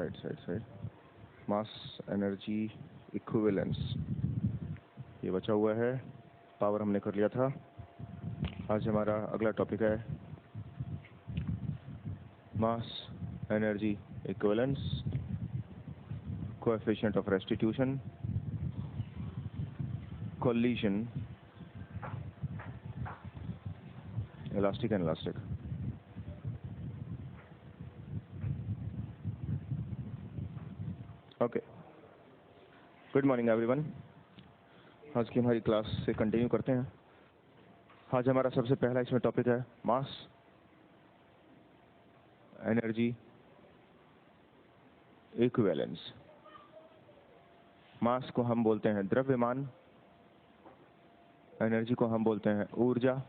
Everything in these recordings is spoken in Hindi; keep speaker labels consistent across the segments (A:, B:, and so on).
A: साइड मास एनर्जी इक्विवेलेंस, ये बचा हुआ है। पावर हमने कर लिया था। आज हमारा अगला टॉपिक है mass energy equivalence, coefficient of restitution, collision, elastic and elastic. Okay, good morning everyone. आज की हमारी क्लास से कंटिन्यू करते हैं। आज हमारा सबसे पहला इसमें टॉपिक है मास एनर्जी इक्विवेलेंस। मास को हम बोलते हैं द्रव्यमान, एनर्जी को हम बोलते हैं ऊर्जा,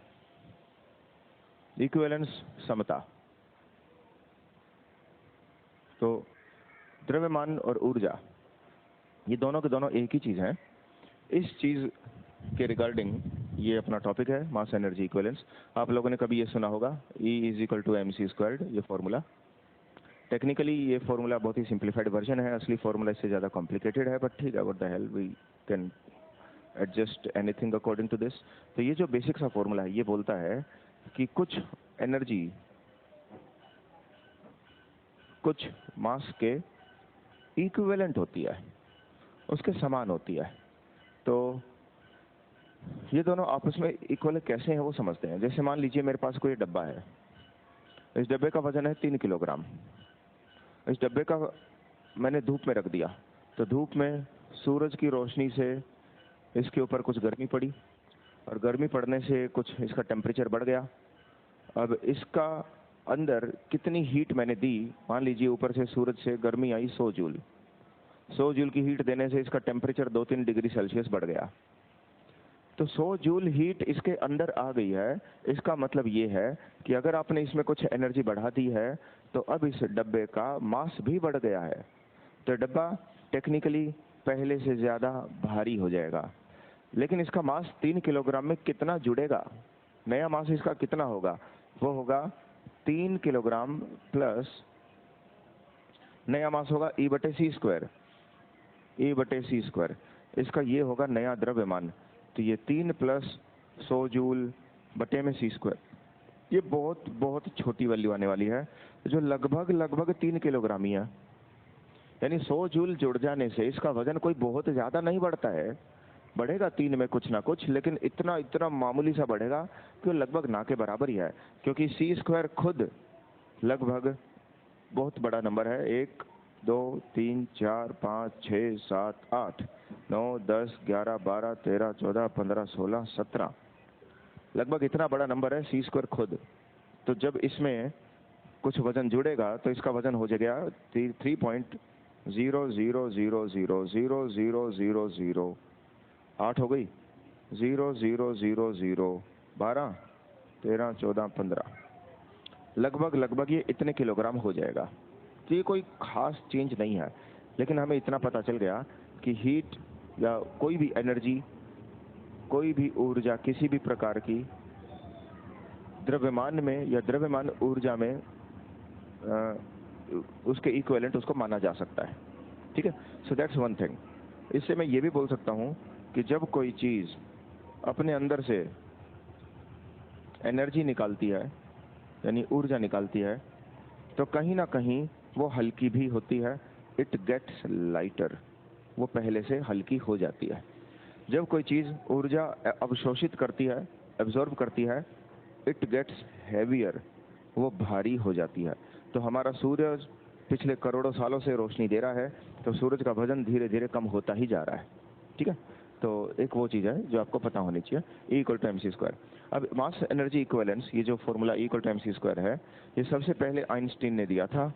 A: इक्विवेलेंस समता। तो द्रव्यमान और ऊर्जा ये दोनों के दोनों एक ही चीज हैं। इस चीज के रिगार्डिंग ये अपना टॉपिक है मास एनर्जी इक्विवेलेंस। आप लोगों ने कभी ये सुना होगा E=mc², ये फॉर्मूला। टेक्निकली ये फॉर्मूला बहुत ही सिंप्लीफाइड वर्जन है, असली फॉर्मूला इससे ज़्यादा कॉम्प्लिकेटेड है, बट ठीक है, what the hell, we can adjust anything according to this. तो ये जो बेसिक सा फॉर्मूला है ये बोलता है कि कुछ एनर्जी कुछ मास के इक्विवेलेंट होती है, उसके समान होती है। तो ये दोनों आपस में इक्वल कैसे हैं वो समझते हैं। जैसे मान लीजिए मेरे पास कोई डब्बा है, इस डब्बे का वजन है 3 किलोग्राम। इस डब्बे का मैंने धूप में रख दिया, तो धूप में सूरज की रोशनी से इसके ऊपर कुछ गर्मी पड़ी, और गर्मी पड़ने से कुछ इसका टेम्परेचर बढ़ गया। अब इसका अंदर कितनी हीट मैंने दी, मान लीजिए ऊपर से सूरज से गर्मी आई 100 जूल। 100 जूल की हीट देने से इसका टेम्परेचर 2-3 डिग्री सेल्सियस बढ़ गया। तो 100 जूल हीट इसके अंदर आ गई है। इसका मतलब ये है कि अगर आपने इसमें कुछ एनर्जी बढ़ा दी है तो अब इस डब्बे का मास भी बढ़ गया है। तो डब्बा टेक्निकली पहले से ज़्यादा भारी हो जाएगा, लेकिन इसका मास 3 किलोग्राम में कितना जुड़ेगा, नया मास इसका कितना होगा, वो होगा 3 किलोग्राम प्लस नया मास होगा E/c²। E/c², इसका ये होगा नया द्रव्यमान। तो ये 3 प्लस 100 जूल बटे में c², ये बहुत बहुत छोटी वैल्यू आने वाली है, जो लगभग 3 किलोग्राम ही है। यानी 100 जूल जुड़ जाने से इसका वजन कोई बहुत ज़्यादा नहीं बढ़ता है, बढ़ेगा 3 में कुछ ना कुछ, लेकिन इतना मामूली सा बढ़ेगा कि वो लगभग ना के बराबर ही है, क्योंकि c² खुद लगभग बहुत बड़ा नंबर है। 1 2 3 4 5 6 7 8 9 10 11 12 13 14 15 16 17, लगभग इतना बड़ा नंबर है c² खुद। तो जब इसमें कुछ वजन जुड़ेगा तो इसका वजन हो जाएगा 3.000000000, 8 हो गई, 00000 12 13 14 15, लगभग ये इतने किलोग्राम हो जाएगा। तो ये कोई खास चेंज नहीं है, लेकिन हमें इतना पता चल गया कि हीट या कोई भी एनर्जी, कोई भी ऊर्जा किसी भी प्रकार की द्रव्यमान में या द्रव्यमान ऊर्जा में उसके इक्विवेलेंट उसको माना जा सकता है। ठीक है, सो दैट्स वन थिंग। इससे मैं ये भी बोल सकता हूँ कि जब कोई चीज़ अपने अंदर से एनर्जी निकालती है, यानी ऊर्जा निकालती है, तो कहीं ना कहीं वो हल्की भी होती है। इट गेट्स लाइटर, वो पहले से हल्की हो जाती है। जब कोई चीज़ ऊर्जा अवशोषित करती है, एब्जॉर्ब करती है, इट गेट्स हैवियर, वो भारी हो जाती है। तो हमारा सूरज पिछले करोड़ों सालों से रोशनी दे रहा है, तो सूरज का वजन धीरे धीरे कम होता ही जा रहा है। ठीक है, तो एक वो चीज़ है जो आपको पता होनी चाहिए, E=mc²। अब मास एनर्जी इक्विवेलेंस, ये जो फॉर्मूला E=mc² है, ये सबसे पहले आइंस्टीन ने दिया था।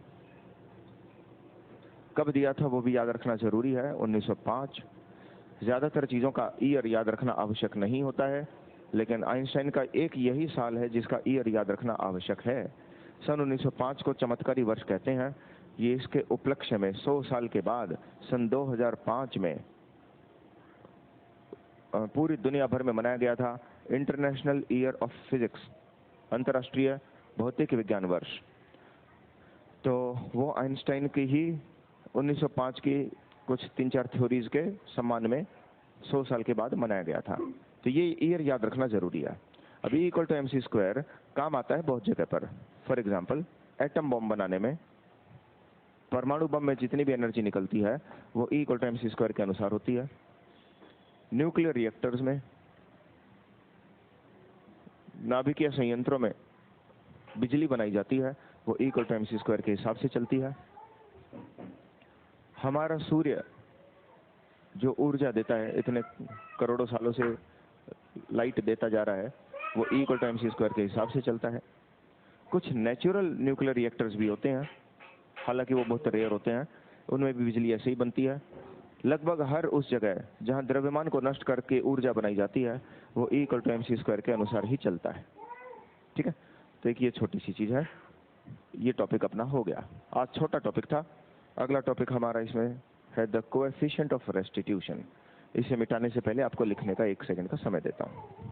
A: कब दिया था वो भी याद रखना जरूरी है, 1905। ज़्यादातर चीज़ों का ईयर याद रखना आवश्यक नहीं होता है, लेकिन आइंस्टाइन का एक यही साल है जिसका ईयर याद रखना आवश्यक है। सन 1905 को चमत्कारी वर्ष कहते हैं। ये इसके उपलक्ष्य में 100 साल के बाद सन 2005 में पूरी दुनिया भर में मनाया गया था इंटरनेशनल ईयर ऑफ फिजिक्स, अंतर्राष्ट्रीय भौतिक विज्ञान वर्ष। तो वो आइंस्टाइन की ही 1905 की कुछ 3-4 थ्योरीज के सम्मान में 100 साल के बाद मनाया गया था। तो ये ईयर याद रखना जरूरी है। अभी इक्वल टू mc² काम आता है बहुत जगह पर। फॉर एग्जाम्पल एटम बॉम्ब बनाने में, परमाणु बम में जितनी भी एनर्जी निकलती है वो इक्वल टू mc² के अनुसार होती है। न्यूक्लियर रिएक्टर्स में, नाभिकीय संयंत्रों में बिजली बनाई जाती है, वो इक्वल टू mc² के हिसाब से चलती है। हमारा सूर्य जो ऊर्जा देता है, इतने करोड़ों सालों से लाइट देता जा रहा है, वो इक्वल टू mc² के हिसाब से चलता है। कुछ नेचुरल न्यूक्लियर रिएक्टर्स भी होते हैं, हालांकि वो बहुत रेयर होते हैं, उनमें भी बिजली ऐसे ही बनती है। लगभग हर उस जगह जहां द्रव्यमान को नष्ट करके ऊर्जा बनाई जाती है, वो इक्वल टू mc² के अनुसार ही चलता है। ठीक है, तो एक ये छोटी सी चीज है। ये टॉपिक अपना हो गया, आज छोटा टॉपिक था। अगला टॉपिक हमारा इसमें है द कोएफिशिएंट ऑफ रेस्टिट्यूशन। इसे मिटाने से पहले आपको लिखने का 1 सेकंड का समय देता हूं।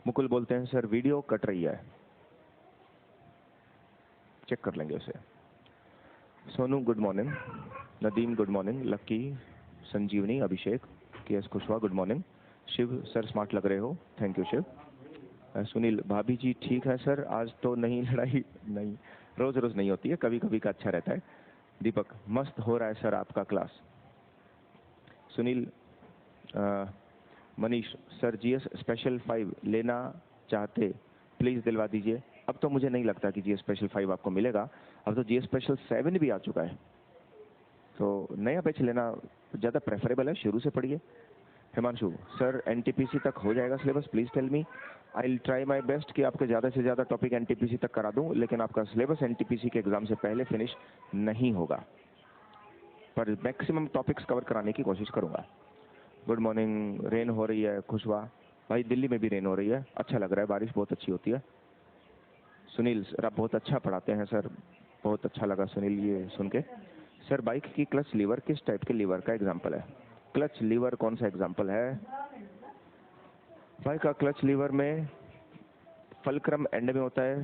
A: मुकुल बोलते हैं सर वीडियो कट रही है, चेक कर लेंगे उसे। Sonu good morning, Nadeem good morning, Lucky, Sanjivani, Abhishek, K S. Kushwaha good morning, Shiv sir smart लग रहे हो, थैंक यू शिव। सुनील भाभी जी ठीक है सर, आज तो नहीं लड़ाई, नहीं रोज रोज नहीं होती है, कभी कभी का अच्छा रहता है। दीपक मस्त हो रहा है सर आपका class. Sunil Manish sir GS special 5 लेना चाहते प्लीज दिलवा दीजिए। अब तो मुझे नहीं लगता कि जीएस स्पेशल 5 आपको मिलेगा, अब तो जीएस स्पेशल 7 भी आ चुका है, तो नया बैच लेना ज़्यादा प्रेफरेबल है, शुरू से पढ़िए। हिमांशु सर एनटीपीसी तक हो जाएगा syllabus, please tell me. I will try my best कि आपके ज़्यादा से ज़्यादा टॉपिक एनटीपीसी तक करा दूं, लेकिन आपका सिलेबस एनटीपीसी के एग्जाम से पहले फिनिश नहीं होगा, पर मैक्सिमम टॉपिक्स कवर कराने की कोशिश करूंगा। गुड मॉर्निंग, रेन हो रही है खुशवा भाई, दिल्ली में भी रेन हो रही है, अच्छा लग रहा है, बारिश बहुत अच्छी होती है। सुनील सर आप बहुत अच्छा पढ़ाते हैं सर, बहुत अच्छा लगा सुनील ये सुन के। सर बाइक की क्लच लीवर किस टाइप के लीवर का एग्जाम्पल है? क्लच लीवर कौन सा एग्जाम्पल है? बाइक का क्लच लीवर में फलक्रम एंड में होता है,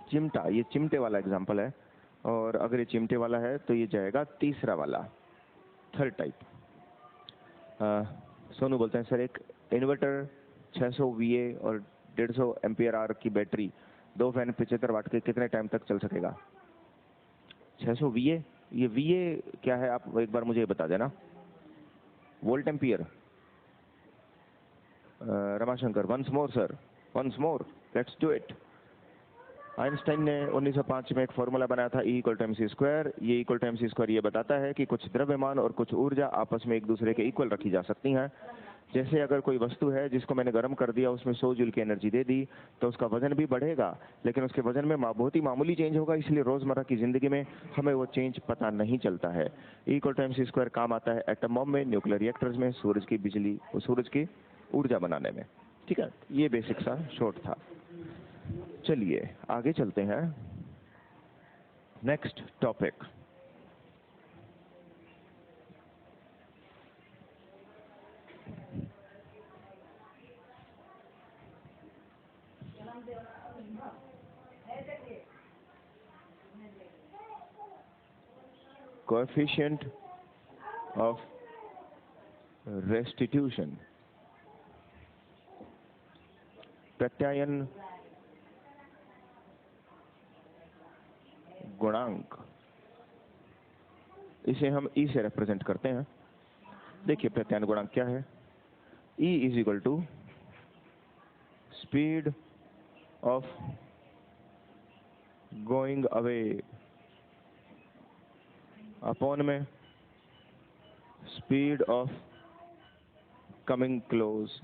A: चिमटा, ये चिमटे वाला एग्जाम्पल है, और अगर ये चिमटे वाला है तो ये जाएगा तीसरा वाला, थर्ड टाइप। सोनू बोलते हैं सर एक इन्वर्टर 600 VA और 150 एम्पियर आर की बैटरी, 2 फैन 75 वाट के कितने टाइम तक चल सकेगा? 600 VA, ये VA क्या है आप एक बार मुझे बता देना। Volt ampere. Ramashankar once more sir, once more, let's do it. Einstein ने 1905 में एक फॉर्मूला बनाया था, E = mc²। ये E = mc² ये बताता है कि कुछ द्रव्यमान और कुछ ऊर्जा आपस में एक दूसरे के इक्वल रखी जा सकती हैं। जैसे अगर कोई वस्तु है जिसको मैंने गर्म कर दिया, उसमें 100 जूल की एनर्जी दे दी, तो उसका वजन भी बढ़ेगा, लेकिन उसके वजन में बहुत ही मामूली चेंज होगा, इसलिए रोजमर्रा की जिंदगी में हमें वो चेंज पता नहीं चलता है। E = mc² काम आता है एटम बॉम्ब में, न्यूक्लियर रिएक्टर्स में, सूरज की बिजली, सूरज की ऊर्जा बनाने में। ठीक है, ये बेसिक सा शॉर्ट था। चलिए आगे चलते हैं, next topic. Coefficient of restitution, प्रत्यायन गुणांक, इसे हम E से रिप्रेजेंट करते हैं। देखिए प्रत्यायन गुणांक क्या है? E = speed of going away upon में स्पीड ऑफ कमिंग क्लोज।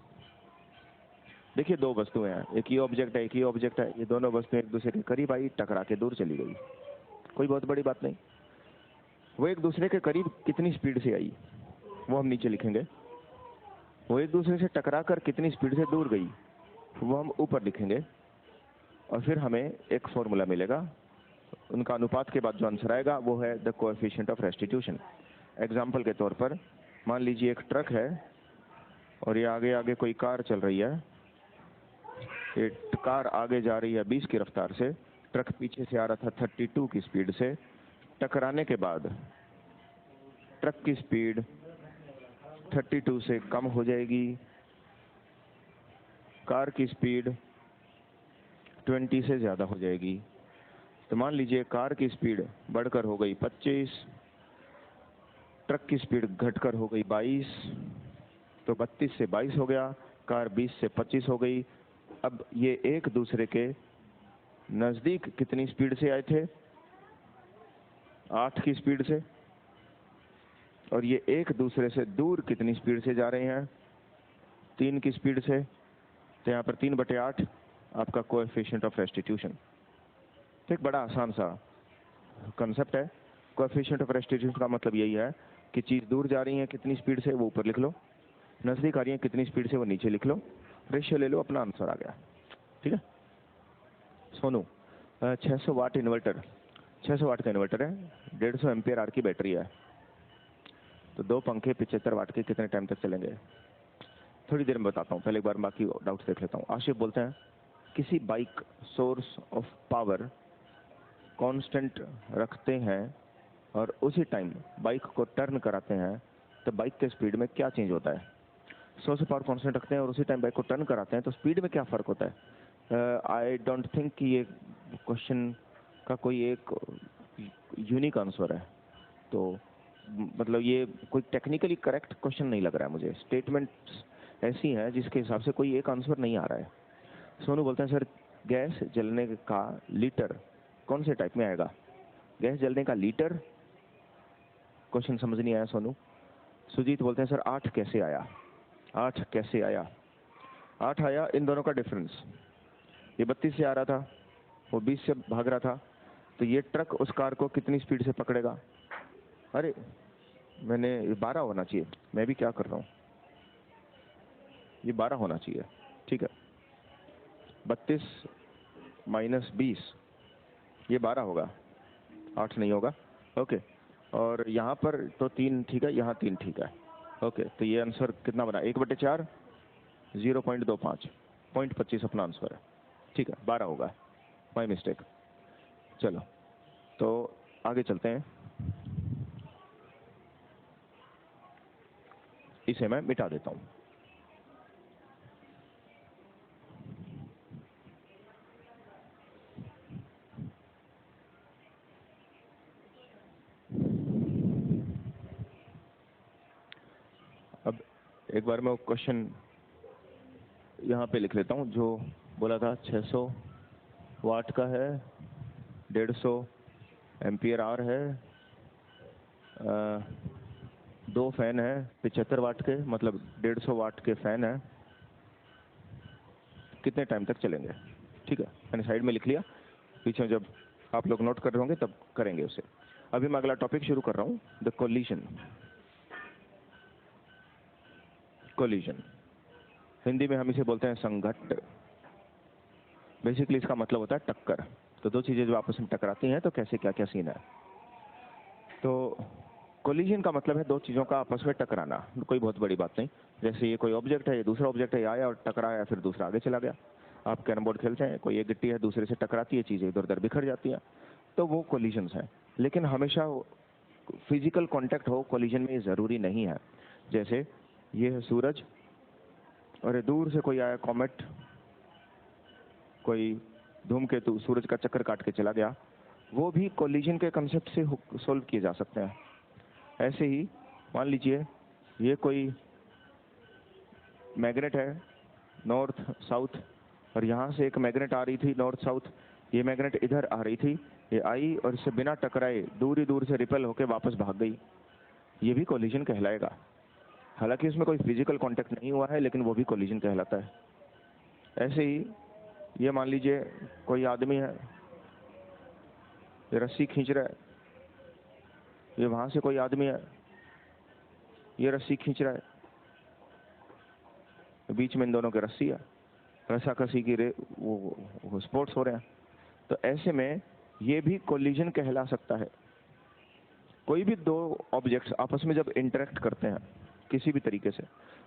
A: देखिए दो वस्तुएं हैं, एक ये ऑब्जेक्ट है, एक ये ऑब्जेक्ट है, ये दोनों वस्तुएं एक दूसरे के करीब आई, टकरा के दूर चली गई, कोई बहुत बड़ी बात नहीं। वो एक दूसरे के करीब कितनी स्पीड से आई वो हम नीचे लिखेंगे, वो एक दूसरे से टकरा कर कितनी स्पीड से दूर गई वो हम ऊपर लिखेंगे, और फिर हमें एक फॉर्मूला मिलेगा, उनका अनुपात के बाद जो आंसर आएगा वो है the coefficient of restitution. Example के तौर पर मान लीजिए एक ट्रक है और ये आगे आगे कोई कार चल रही है, ये कार आगे जा रही है 20 की रफ्तार से, ट्रक पीछे से आ रहा था 32 की स्पीड से। टकराने के बाद ट्रक की स्पीड 32 से कम हो जाएगी, कार की स्पीड 20 से ज़्यादा हो जाएगी। तो मान लीजिए कार की स्पीड बढ़कर हो गई 25, ट्रक की स्पीड घटकर हो गई 22, तो 32 से 22 हो गया, कार 20 से 25 हो गई। अब ये एक दूसरे के नज़दीक कितनी स्पीड से आए थे? 8 की स्पीड से। और ये एक दूसरे से दूर कितनी स्पीड से जा रहे हैं? 3 की स्पीड से। तो यहाँ पर 3/8 आपका कोएफिशिएंट ऑफ रेस्टिट्यूशन। तो एक बड़ा आसान सा कंसेप्ट है। कोएफिशिएंट ऑफ रेस्टिट्यूशन का मतलब यही है कि चीज़ दूर जा रही है कितनी स्पीड से, वो ऊपर लिख लो, नज़दीक आ रही है कितनी स्पीड से, वो नीचे लिख लो, रेशियो ले लो, अपना आंसर आ गया। ठीक है। सोनू, 600 वाट इन्वर्टर, 600 वाट का इन्वर्टर है, 150 एम्पियर आर की बैटरी है, तो 2 पंखे 75 वाट के कितने टाइम तक चलेंगे? थोड़ी देर में बताता हूँ, पहले एक बार बाकी डाउट्स देख लेता हूँ। आशिफ बोलते हैं किसी bike source of power constant रखते हैं और उसी टाइम बाइक को टर्न कराते हैं तो बाइक के स्पीड में क्या चेंज होता है? सोर्स ऑफ पावर कांस्टेंट रखते हैं और उसी टाइम बाइक को टर्न कराते हैं तो स्पीड में क्या फ़र्क होता है? आई डोंट थिंक कि ये क्वेश्चन का कोई एक यूनिक आंसर है। तो मतलब ये कोई टेक्निकली करेक्ट क्वेश्चन नहीं लग रहा है मुझे। स्टेटमेंट्स ऐसी हैं जिसके हिसाब से कोई एक आंसर नहीं आ रहा है। सोनू बोलते हैं सर गैस जलने का लीटर कौन से टाइप में आएगा? गैस जलने का लीटर, क्वेश्चन समझ नहीं आया सोनू। सुजीत बोलते हैं सर 8 कैसे आया? 8 कैसे आया? 8 आया इन दोनों का डिफरेंस। ये 32 से आ रहा था, वो 20 से भाग रहा था, तो ये ट्रक उस कार को कितनी स्पीड से पकड़ेगा? अरे मैंने 12 होना चाहिए, मैं भी क्या कर रहा हूँ, ये 12 होना चाहिए। ठीक है, 32 माइनस 20 ये 12 होगा, 8 नहीं होगा। ओके, और यहाँ पर तो 3 ठीक है, यहाँ 3 ठीक है। ओके, तो ये आंसर कितना बना? 1/4, 0.25, 0.25 अपना आंसर है। ठीक है, 12 होगा, माई मिस्टेक। चलो तो आगे चलते हैं, इसे मैं मिटा देता हूँ। अब एक बार मैं क्वेश्चन यहाँ पे लिख लेता हूँ जो बोला था। 600 वाट का है, 150 एम्पियर आर है, 2 फैन है 75 वाट के, मतलब 150 वाट के फैन है, कितने टाइम तक चलेंगे? ठीक है, मैंने साइड में लिख लिया, पीछे में जब आप लोग नोट कर रहे होंगे तब करेंगे उसे। अभी मैं अगला टॉपिक शुरू कर रहा हूँ, द कोलिजन। कोलिजन हिंदी में हम इसे बोलते हैं संघट्ट। बेसिकली इसका मतलब होता है टक्कर। तो 2 चीजें जो आपस में टकराती हैं तो कैसे क्या क्या सीन है। तो कोलिजन का मतलब है 2 चीजों का आपस में टकराना, कोई बहुत बड़ी बात नहीं। जैसे ये कोई ऑब्जेक्ट है, ये दूसरा ऑब्जेक्ट है, ये आया और टकराया, फिर दूसरा आगे चला गया। आप कैरम बोर्ड खेलते हैं, कोई एक गिट्टी है दूसरे से टकराती है, चीजें इधर उधर बिखर जाती हैं, तो वो कोलिजन्स हैं। लेकिन हमेशा फिजिकल कांटेक्ट हो कोलिजन में, ये जरूरी नहीं है। जैसे ये है सूरज और ये दूर से कोई आया कॉमेट, कोई धूमकेतु सूरज का चक्कर काट के चला गया, वो भी कोलिजन के कंसेप्ट से सोल्व किए जा सकते हैं। ऐसे ही मान लीजिए ये कोई मैग्नेट है नॉर्थ साउथ, और यहाँ से एक मैग्नेट आ रही थी नॉर्थ साउथ, ये मैग्नेट इधर आ रही थी, ये आई और इससे बिना टकराए दूर से रिपेल होकर वापस भाग गई, ये भी कोलिजन कहलाएगा। हालांकि इसमें कोई फिजिकल कांटेक्ट नहीं हुआ है, लेकिन वो भी कोलिजन कहलाता है। ऐसे ही ये मान लीजिए कोई आदमी है, ये रस्सी खींच रहा है, ये वहां से कोई आदमी है, ये रस्सी खींच रहा है, बीच में इन दोनों की रस्सी है, रस्साकसी की वो स्पोर्ट्स हो रहे हैं। तो ऐसे में ये भी कोलिजन कहला सकता है। कोई भी 2 ऑब्जेक्ट्स आपस में जब इंटरेक्ट करते हैं किसी भी तरीके से,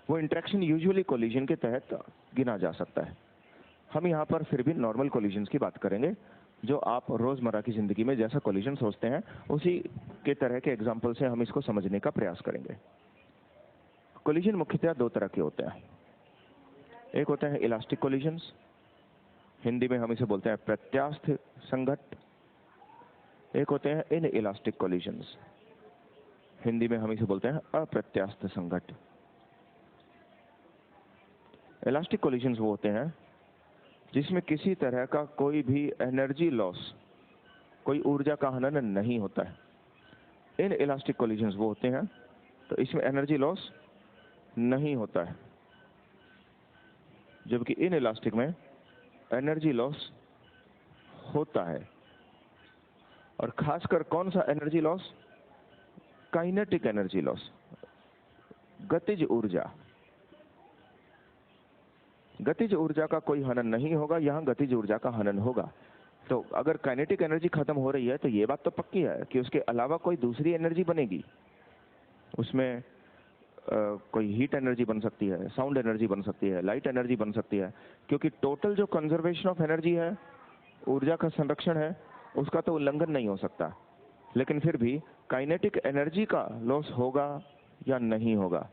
A: वो इंटरेक्शन यूजुअली कोलिजन के तहत गिना जा सकता है। हम यहाँ पर फिर भी नॉर्मल कोलिजन्स की बात करेंगे, जो आप रोजमर्रा की जिंदगी में जैसा कोलिजन सोचते हैं उसी के तरह के एग्जाम्पल से हम इसको समझने का प्रयास करेंगे। कोलिजन मुख्यतः दो तरह के होते हैं। एक होता है इलास्टिक कोलिजन्स, हिंदी में हम इसे बोलते हैं प्रत्यास्थ संघट्ट। एक होते हैं इन इलास्टिक कोलिजन्स, हिंदी में हम इसे बोलते हैं अप्रत्यास्थ संघट्ट। इलास्टिक कोलिजन्स वो होते हैं जिसमें किसी तरह का कोई भी एनर्जी लॉस, कोई ऊर्जा का हनन नहीं होता है। इन इलास्टिक कोलिजन्स वो होते हैं तो इसमें एनर्जी लॉस नहीं होता है, जबकि इन इलास्टिक में एनर्जी लॉस होता है। और खासकर कौन सा energy loss? Kinetic energy loss, गतिज ऊर्जा। गतिज ऊर्जा का कोई हनन नहीं होगा, यहां गतिज ऊर्जा का हनन होगा। तो अगर काइनेटिक एनर्जी खत्म हो रही है तो ये बात तो पक्की है कि उसके अलावा कोई दूसरी एनर्जी बनेगी। उसमें कोई हीट एनर्जी बन सकती है, साउंड एनर्जी बन सकती है, लाइट एनर्जी बन सकती है, क्योंकि टोटल जो कंजर्वेशन ऑफ एनर्जी है, ऊर्जा का संरक्षण है, उसका तो उल्लंघन नहीं हो सकता। लेकिन फिर भी काइनेटिक एनर्जी का लॉस होगा या नहीं होगा,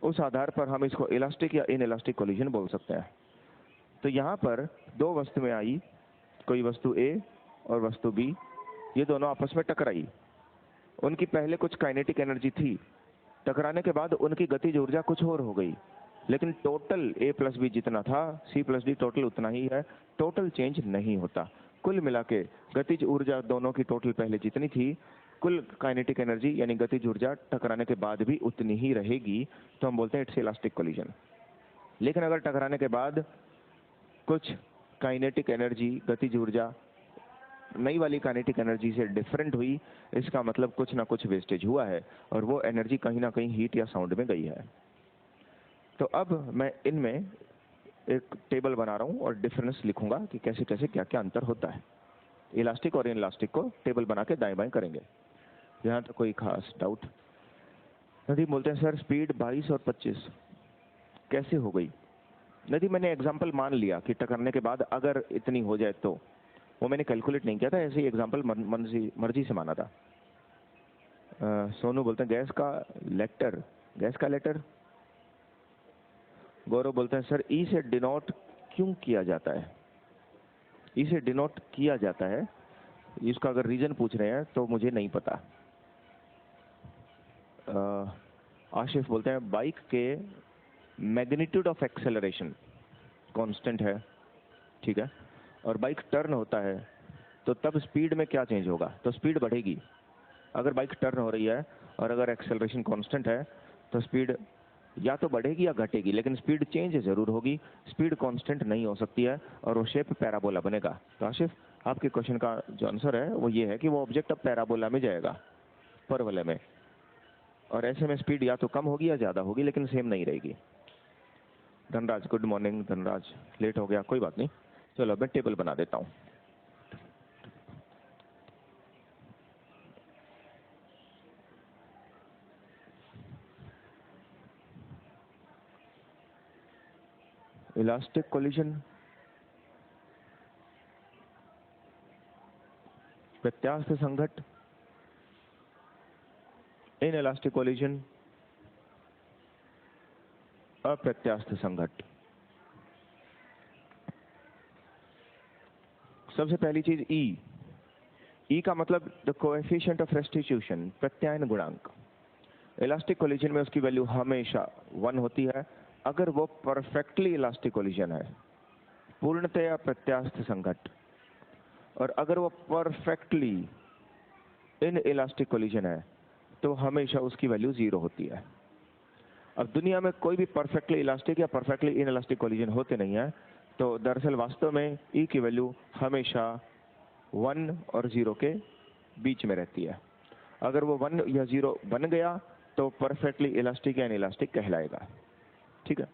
A: उस आधार पर हम इसको इलास्टिक या इन इलास्टिक कोलिजन बोल सकते हैं। तो यहाँ पर दो वस्तुएं आई, कोई वस्तु ए और वस्तु बी, ये दोनों आपस में टकराई। उनकी पहले कुछ काइनेटिक एनर्जी थी, टकराने के बाद उनकी गतिज ऊर्जा कुछ और हो गई, लेकिन टोटल ए प्लस बी जितना था, सी प्लस डी टोटल उतना ही है, टोटल चेंज नहीं होता। कुल मिला के गतिज ऊर्जा दोनों की टोटल पहले जितनी थी, कुल काइनेटिक एनर्जी यानी गतिज ऊर्जा टकराने के बाद भी उतनी ही रहेगी, तो हम बोलते हैं इट्स इलास्टिक कोलिजन। लेकिन अगर टकराने के बाद कुछ काइनेटिक एनर्जी, गतिज ऊर्जा नई वाली काइनेटिक एनर्जी से डिफरेंट हुई, इसका मतलब कुछ ना कुछ वेस्टेज हुआ है और वो एनर्जी कहीं ना कहीं हीट या साउंड में गई है। तो अब मैं इनमें एक टेबल बना रहा हूं और डिफरेंस लिखूंगा कि कैसे कैसे क्या क्या अंतर होता है। इलास्टिक और इनइलास्टिक को टेबल बना के दाएं बाएं करेंगे। यहाँ तो कोई खास डाउट? नदी बोलते हैं सर स्पीड 22 और 25 कैसे हो गई? नदी मैंने एग्जाम्पल मान लिया कि टकराने के बाद अगर इतनी हो जाए तो, वो मैंने कैलकुलेट नहीं किया था, ऐसे ही एग्जाम्पल मर्जी से माना था। सोनू बोलते हैं गैस का लेटर, गैस का लेटर। गौरव बोलते हैं सर ई से डिनोट क्यों किया जाता है? ई से डिनोट किया जाता है, इसका अगर रीजन पूछ रहे हैं तो मुझे नहीं पता। आशिफ बोलते हैं बाइक के मैग्नीट्यूड ऑफ एक्सेलरेशन कांस्टेंट है, ठीक है, और बाइक टर्न होता है तो तब स्पीड में क्या चेंज होगा? तो स्पीड बढ़ेगी। अगर बाइक टर्न हो रही है और अगर एक्सेलरेशन कांस्टेंट है तो स्पीड या तो बढ़ेगी या घटेगी, लेकिन स्पीड चेंज जरूर होगी। स्पीड कांस्टेंट नहीं हो सकती है और वो शेप पैराबोला बनेगा। तो आशिफ आपके क्वेश्चन का जो आंसर है वो ये है कि वो ऑब्जेक्ट अब पैराबोला में जाएगा, परवलय में, और ऐसे में स्पीड या तो कम होगी या ज्यादा होगी, लेकिन सेम नहीं रहेगी। Dhanraj good morning. Dhanraj late हो गया, कोई बात नहीं, चलो मैं टेबल बना देता हूँ। इलास्टिक कोलिजन, प्रत्यास्थ संघट्ट, इन इलास्टिक कोलिजन, अप्रत्यास्थ संघट्ट। सबसे पहली चीज ई। ई का मतलब द कोएफिशिएंट ऑफ रेस्टिट्यूशन, प्रत्यायन गुणांक। इलास्टिक कोलिजन में उसकी वैल्यू हमेशा 1 होती है अगर वो परफेक्टली इलास्टिक कोलिजन है, पूर्णतया प्रत्यास्थ संघट्ट। और अगर वो परफेक्टली इन इलास्टिक कोलिजन है तो हमेशा उसकी वैल्यू 0 होती है। अब दुनिया में कोई भी परफेक्टली इलास्टिक या परफेक्टली इन इलास्टिक कोलिजन होते नहीं है, तो दरअसल वास्तव में ई की वैल्यू हमेशा 1 और 0 के बीच में रहती है। अगर वो 1 या 0 बन गया तो परफेक्टली इलास्टिक या इनइलास्टिक कहलाएगा, ठीक है।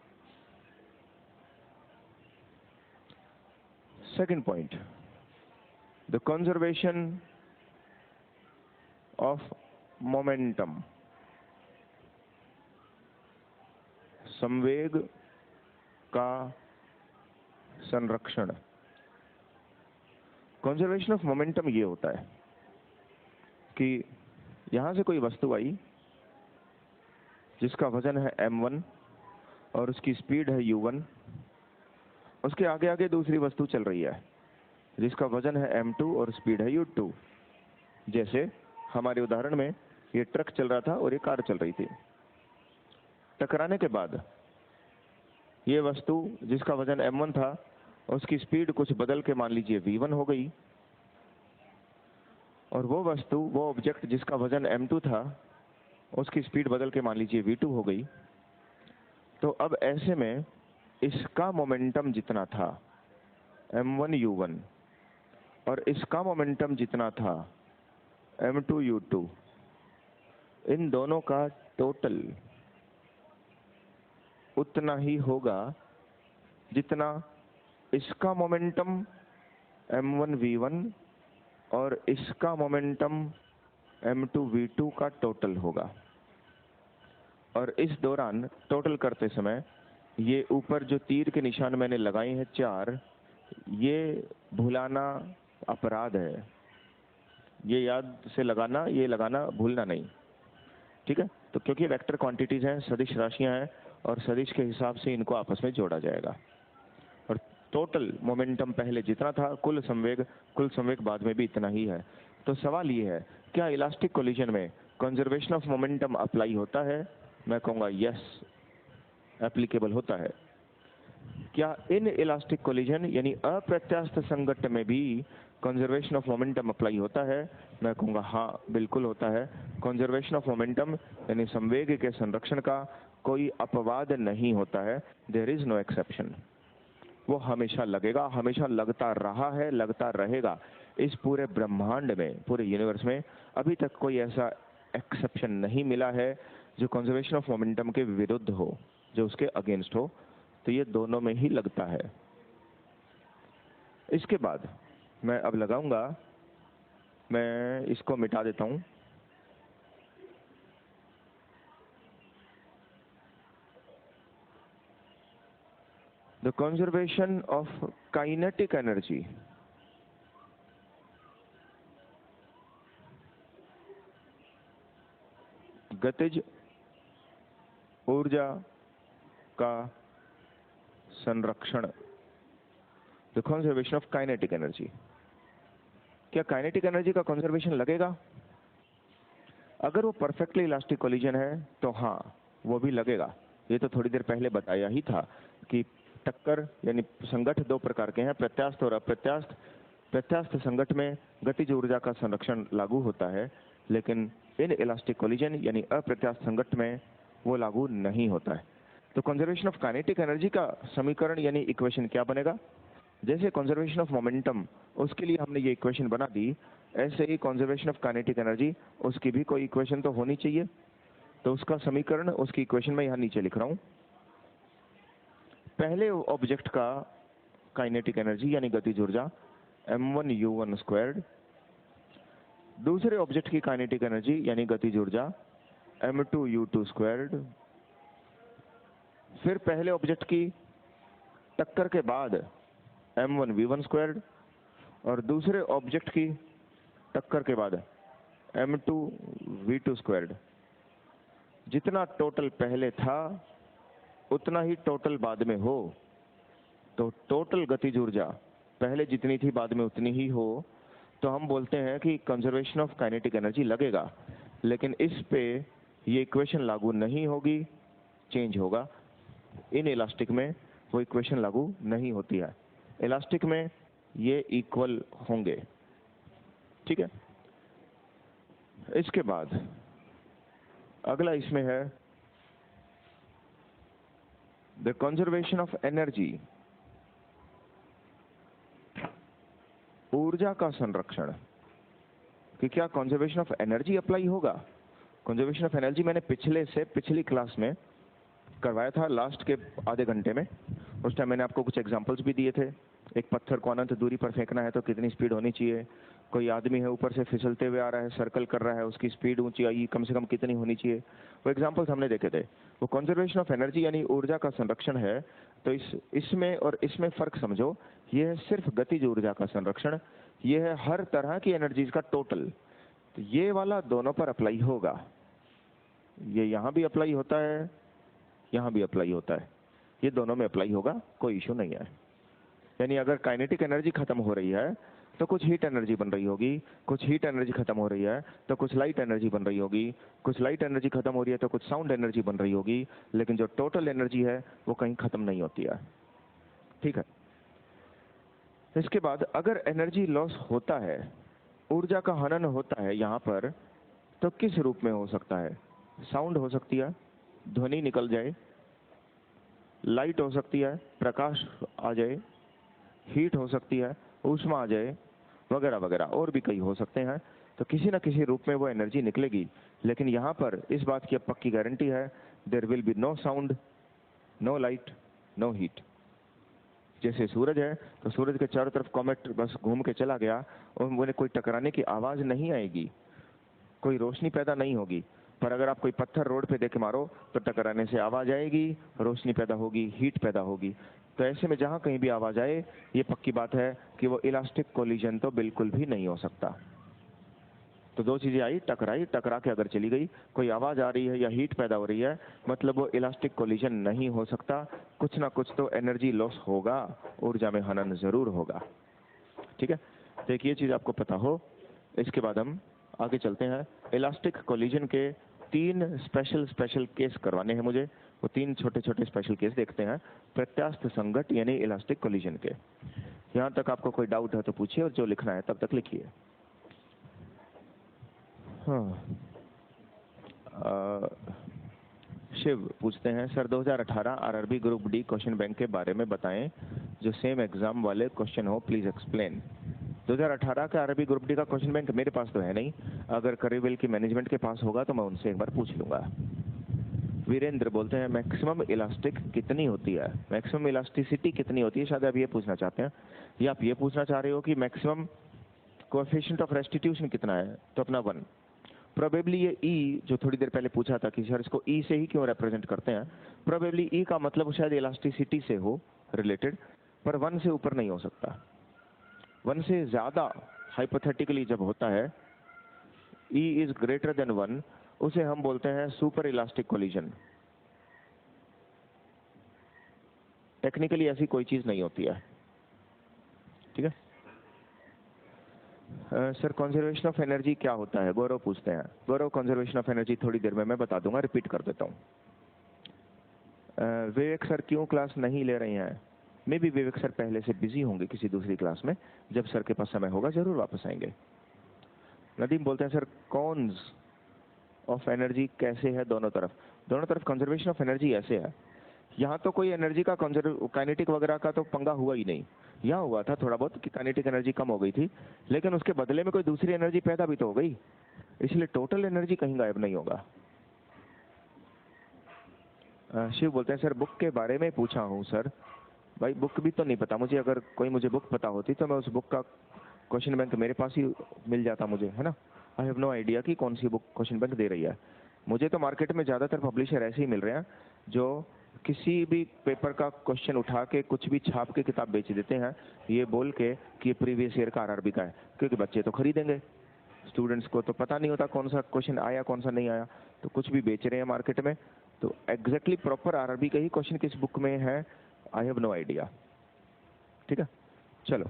A: Second point, the conservation of momentum, संवेग का संरक्षण। कंजर्वेशन ऑफ मोमेंटम ये होता है कि यहां से कोई वस्तु आई जिसका वजन है m1 और उसकी स्पीड है u1, उसके आगे आगे दूसरी वस्तु चल रही है जिसका वजन है m2 और स्पीड है u2। जैसे हमारे उदाहरण में ये ट्रक चल रहा था और ये कार चल रही थी। टकराने के बाद ये वस्तु जिसका वजन m1 था उसकी स्पीड कुछ बदल के मान लीजिए v1 हो गई, और वो वस्तु, वो ऑब्जेक्ट जिसका वजन m2 था उसकी स्पीड बदल के मान लीजिए v2 हो गई। तो अब ऐसे में इसका मोमेंटम जितना था m1 u1 और इसका मोमेंटम जितना था m2 u2, इन दोनों का टोटल उतना ही होगा जितना इसका मोमेंटम m1 v1 और इसका मोमेंटम m2 v2 का टोटल होगा। और इस दौरान टोटल करते समय ये ऊपर जो तीर के निशान मैंने लगाए हैं 4, ये भुलाना अपराध है। ये याद से लगाना, ये लगाना भूलना नहीं, ठीक है। तो क्योंकि वेक्टर क्वांटिटीज हैं, सदिश राशियां हैं, और सदिश के हिसाब से इनको आपस में जोड़ा जाएगा। और टोटल मोमेंटम पहले जितना था, कुल संवेग बाद में भी इतना ही है। तो सवाल ये है, क्या इलास्टिक कोलिजन में कंजर्वेशन ऑफ मोमेंटम अप्लाई होता है? मैं कहूँगा यस, एप्लीकेबल होता है। क्या इन इलास्टिक कोलिजन यानी अप्रत्यास्थ संघट्ट में भी कंजर्वेशन ऑफ मोमेंटम अप्लाई होता है? मैं कहूँगा हाँ, बिल्कुल होता है। कंजर्वेशन ऑफ मोमेंटम यानी संवेग के संरक्षण का कोई अपवाद नहीं होता है। There is no exception. वो हमेशा लगेगा, हमेशा लगता रहा है, लगता रहेगा। इस पूरे ब्रह्मांड में, पूरे यूनिवर्स में अभी तक कोई ऐसा एक्सेप्शन नहीं मिला है जो कंजर्वेशन ऑफ मोमेंटम के विरुद्ध हो, जो उसके अगेंस्ट हो। तो ये दोनों में ही लगता है। इसके बाद मैं अब लगाऊंगा, मैं इसको मिटा देता हूं। The conservation of kinetic energy. गतिज ऊर्जा का संरक्षण। The conservation of kinetic energy. क्या काइनेटिक एनर्जी का कंजर्वेशन लगेगा? अगर वो परफेक्टली इलास्टिक कोलिजन है तो हाँ, वो भी लगेगा। ये तो थोड़ी देर पहले बताया ही था कि टक्कर यानी संघट्ट दो प्रकार के हैं, प्रत्यास्थ और अप्रत्यास्थ। प्रत्यास्थ संघट्ट में गतिज ऊर्जा का संरक्षण लागू होता है, लेकिन इन इलास्टिक कोलिजन यानी अप्रत्यास्थ संघट्ट में वो लागू नहीं होता है। तो कंजर्वेशन ऑफ काइनेटिक एनर्जी का समीकरण यानी इक्वेशन क्या बनेगा? जैसे कंजर्वेशन ऑफ मोमेंटम, उसके लिए हमने ये इक्वेशन बना दी, ऐसे ही कंजर्वेशन ऑफ काइनेटिक एनर्जी, उसकी भी कोई इक्वेशन तो होनी चाहिए। तो उसका समीकरण, उसकी इक्वेशन मैं यहाँ नीचे लिख रहा हूँ। पहले ऑब्जेक्ट का काइनेटिक एनर्जी यानी गतिज ऊर्जा m1 u1 स्क्वायर्ड, दूसरे ऑब्जेक्ट की काइनेटिक एनर्जी यानी गतिज ऊर्जा m2 u2 स्क्वायर्ड, फिर पहले ऑब्जेक्ट की टक्कर के बाद m1 v1 स्क्वायर्ड, और दूसरे ऑब्जेक्ट की टक्कर के बाद m2 v2 स्क्वायर्ड। जितना टोटल पहले था उतना ही टोटल बाद में हो, तो टोटल गतिज ऊर्जा पहले जितनी थी बाद में उतनी ही हो, तो हम बोलते हैं कि कंजर्वेशन ऑफ काइनेटिक एनर्जी लगेगा। लेकिन इस पे ये इक्वेशन लागू नहीं होगी, चेंज होगा। इन इलास्टिक में वो इक्वेशन लागू नहीं होती है, इलास्टिक में ये इक्वल होंगे, ठीक है। इसके बाद अगला इसमें है द कंजर्वेशन ऑफ एनर्जी, ऊर्जा का संरक्षण। कि क्या कंजर्वेशन ऑफ एनर्जी अप्लाई होगा? कंजर्वेशन ऑफ एनर्जी मैंने पिछली क्लास में करवाया था, लास्ट के आधे घंटे में। उस टाइम मैंने आपको कुछ एग्जांपल्स भी दिए थे। एक पत्थर को अनंत दूरी पर फेंकना है तो कितनी स्पीड होनी चाहिए, कोई आदमी है ऊपर से फिसलते हुए आ रहा है, सर्कल कर रहा है, उसकी स्पीड ऊंची आई कम से कम कितनी होनी चाहिए, वो एग्जांपल्स हमने देखे थे। वो कंजर्वेशन ऑफ एनर्जी यानी ऊर्जा का संरक्षण है तो इसमें और इसमें फर्क समझो। ये है सिर्फ गतिज ऊर्जा का संरक्षण, ये है हर तरह की एनर्जीज का टोटल। तो ये वाला दोनों पर अप्लाई होगा, ये यहां भी अप्लाई होता है, यहां भी अप्लाई होता है, ये दोनों में अप्लाई होगा, कोई इशू नहीं है। यानी अगर काइनेटिक एनर्जी खत्म हो रही है तो कुछ हीट एनर्जी बन रही होगी, कुछ हीट एनर्जी खत्म हो रही है तो कुछ लाइट एनर्जी बन रही होगी, कुछ लाइट एनर्जी खत्म हो रही है तो कुछ साउंड एनर्जी बन रही होगी, लेकिन जो टोटल एनर्जी है वो कहीं खत्म नहीं होती है। ठीक है। इसके बाद अगर एनर्जी लॉस होता है, ऊर्जा का हनन होता है यहाँ पर, तो किस रूप में हो सकता है? साउंड हो सकती है, ध्वनि निकल जाए, लाइट हो सकती है, प्रकाश आ जाए, हीट हो सकती है, ऊष्मा आ जाए, वगैरह वगैरह, और भी कई हो सकते हैं। तो किसी न किसी रूप में वो एनर्जी निकलेगी। लेकिन यहाँ पर इस बात की अब पक्की गारंटी है, there will be no sound, no light, no heat. जैसे सूरज है तो सूरज के चारों तरफ कॉमेट बस घूम के चला गया और मुझे कोई टकराने की आवाज नहीं आएगी, कोई रोशनी पैदा नहीं होगी। पर अगर आप कोई पत्थर रोड पे देके मारो तो टकराने से आवाज आएगी, रोशनी पैदा होगी, हीट पैदा होगी। तो ऐसे में जहां कहीं भी आवाज आए, ये पक्की बात है कि वो इलास्टिक कोलिजन तो बिल्कुल भी नहीं हो सकता। तो दो चीजें आई, टकराई, टकरा के अगर चली गई, कोई आवाज आ रही है या हीट पैदा हो रही है, मतलब वो इलास्टिक कोलिजन नहीं हो सकता। कुछ ना कुछ तो एनर्जी लॉस होगा, ऊर्जा में हनन जरूर होगा। ठीक है, तो एक ये चीज आपको पता हो। इसके बाद हम आगे चलते हैं। इलास्टिक कोलिजन के तीन स्पेशल केस करवाने हैं मुझे, वो तीन छोटे छोटे स्पेशल केस देखते हैं प्रत्यास्थ संघट यानी इलास्टिक कोलिजन के। यहाँ तक आपको कोई डाउट है तो पूछिए, और जो लिखना है तब तक लिखिए। हाँ, शिव पूछते हैं, sir 2018 RRB group D question bank के बारे में बताएं, जो सेम एग्जाम वाले क्वेश्चन हो, प्लीज एक्सप्लेन। 2018 का आरआरबी ग्रुप डी का क्वेश्चन बैंक मेरे पास तो है नहीं, अगर करीबल की मैनेजमेंट के पास होगा तो मैं उनसे एक बार पूछ लूंगा। वीरेंद्र बोलते हैं, मैक्सिमम इलास्टिक कितनी होती है, मैक्सिमम इलास्टिसिटी कितनी होती है, शायद आप ये पूछना चाहते हैं, या आप ये पूछना चाह रहे हो कि मैक्सिमम कोएफिशिएंट ऑफ रेस्टिट्यूशन कितना है, तो अपना 1। प्रोबेबली ये ई जो थोड़ी देर पहले पूछा था कि सर इसको ई से ही क्यों रिप्रेजेंट करते हैं, प्रोबेबली ई का मतलब शायद इलास्टिसिटी से हो रिलेटेड, पर 1 से ऊपर नहीं हो सकता। 1 से ज्यादा हाइपोथेटिकली जब होता है, ई इज ग्रेटर देन 1, उसे हम बोलते हैं सुपर इलास्टिक कोलिजन। टेक्निकली ऐसी कोई चीज नहीं होती है। ठीक है। सर कंजर्वेशन ऑफ एनर्जी क्या होता है, गौरव पूछते हैं। गौरव, कंजर्वेशन ऑफ एनर्जी थोड़ी देर में मैं बता दूंगा, रिपीट कर देता हूँ। विवेक सर क्यों क्लास नहीं ले रहे हैं? मे भी विवेक सर पहले से बिजी होंगे किसी दूसरी क्लास में, जब सर के पास समय होगा जरूर वापस आएंगे। नदीम बोलते हैं, सर कॉन्स ऑफ एनर्जी कैसे है दोनों तरफ? दोनों तरफ कंजर्वेशन ऑफ एनर्जी ऐसे है, यहाँ तो कोई एनर्जी का काइनेटिक वगैरह का तो पंगा हुआ ही नहीं। यहाँ हुआ था थोड़ा बहुत कि काइनेटिक एनर्जी कम हो गई थी, लेकिन उसके बदले में कोई दूसरी एनर्जी पैदा भी तो हो गई, इसलिए टोटल एनर्जी कहीं गायब नहीं होगा। शिव बोलते हैं, सर बुक के बारे में पूछा हूँ सर। भाई बुक भी तो नहीं पता मुझे, अगर कोई मुझे बुक पता होती तो मैं उस बुक का क्वेश्चन बैंक मेरे पास ही मिल जाता मुझे, है ना। आई हैव नो आइडिया कि कौन सी बुक क्वेश्चन बैंक दे रही है। मुझे तो मार्केट में ज्यादातर पब्लिशर ऐसे ही मिल रहे हैं जो किसी भी पेपर का क्वेश्चन उठा के कुछ भी छाप के किताब बेच देते हैं, ये बोल के कि प्रीवियस ईयर का आरआरबी का है, क्योंकि बच्चे तो खरीदेंगे, स्टूडेंट्स को तो पता नहीं होता कौन सा क्वेश्चन आया कौन सा नहीं आया, तो कुछ भी बेच रहे हैं मार्केट में। तो एग्जैक्टली प्रॉपर आरआरबी का ही क्वेश्चन किस बुक में है, आई हैव नो आइडिया। ठीक है, चलो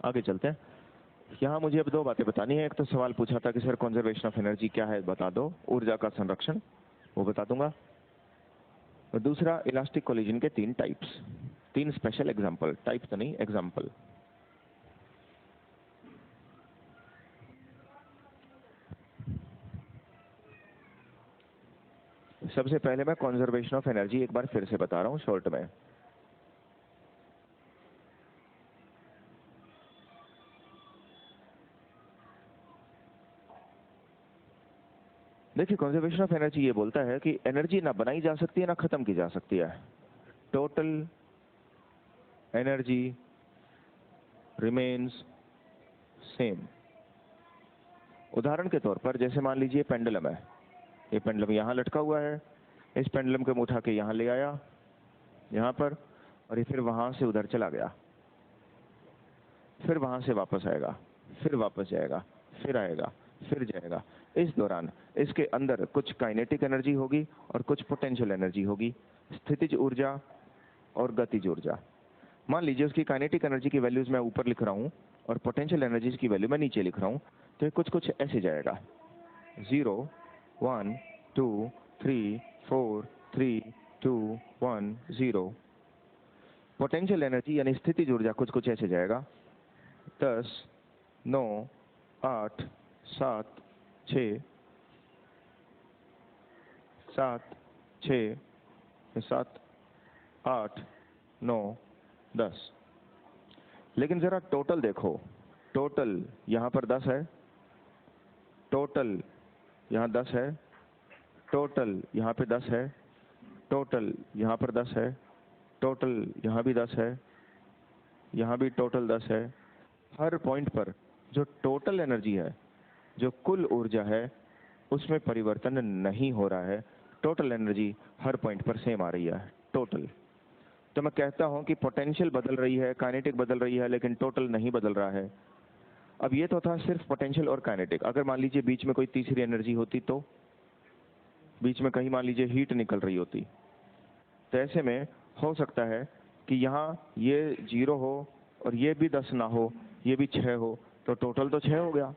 A: आगे चलते हैं। यहाँ मुझे अब दो बातें बतानी है। एक तो सवाल पूछा था कि सर कंजर्वेशन ऑफ एनर्जी क्या है बता दो, ऊर्जा का संरक्षण, वो बता दूंगा। और दूसरा इलास्टिक कोलिजन के 3 टाइप्स, 3 स्पेशल एग्जांपल, टाइप तो नहीं, एग्जांपल। सबसे पहले मैं कंजर्वेशन ऑफ एनर्जी एक बार फिर से बता रहा हूं शॉर्ट में। देखिए कंजर्वेशन ऑफ एनर्जी ये बोलता है कि एनर्जी ना बनाई जा सकती है ना खत्म की जा सकती है, टोटल एनर्जी रिमेन्स सेम। उदाहरण के तौर पर जैसे मान लीजिए पेंडुलम है, ये पेंडुलम यहाँ लटका हुआ है, इस पेंडुलम को मैं उठा के यहाँ ले आया, यहाँ पर, और ये फिर वहाँ से उधर चला गया, फिर वहाँ से वापस आएगा, फिर वापस जाएगा, फिर आएगा, फिर जाएगा। इस दौरान इसके अंदर कुछ काइनेटिक एनर्जी होगी और कुछ पोटेंशियल एनर्जी होगी, स्थितिज ऊर्जा और गतिज ऊर्जा। मान लीजिए उसकी काइनेटिक एनर्जी की वैल्यूज मैं ऊपर लिख रहा हूँ और पोटेंशियल एनर्जीज की वैल्यू मैं नीचे लिख रहा हूँ, तो ये कुछ कुछ ऐसे जाएगा, 0 1 2 3 4 3 2 1 0। पोटेंशियल एनर्जी यानी स्थितिज ऊर्जा कुछ कुछ ऐसे जाएगा, 10 9 8 7 6 7 6 7 8 9 10। लेकिन जरा टोटल देखो, टोटल यहाँ पर 10 है, टोटल यहाँ 10 है, टोटल यहाँ पे 10 है, टोटल यहाँ पर 10 है, टोटल यहाँ भी 10 है, यहाँ भी टोटल 10 है। हर पॉइंट पर जो टोटल एनर्जी है, जो कुल ऊर्जा है, उसमें परिवर्तन नहीं हो रहा है। टोटल एनर्जी हर पॉइंट पर सेम आ रही है, टोटल। तो मैं कहता हूं कि पोटेंशियल बदल रही है, काइनेटिक बदल रही है, लेकिन टोटल नहीं बदल रहा है। अब ये तो था सिर्फ पोटेंशियल और काइनेटिक। अगर मान लीजिए बीच में कोई तीसरी एनर्जी होती, तो बीच में कहीं मान लीजिए हीट निकल रही होती, तो ऐसे में हो सकता है कि यहाँ ये 0 हो और ये भी 10 ना हो, ये भी 6 हो, तो टोटल तो 6 हो गया,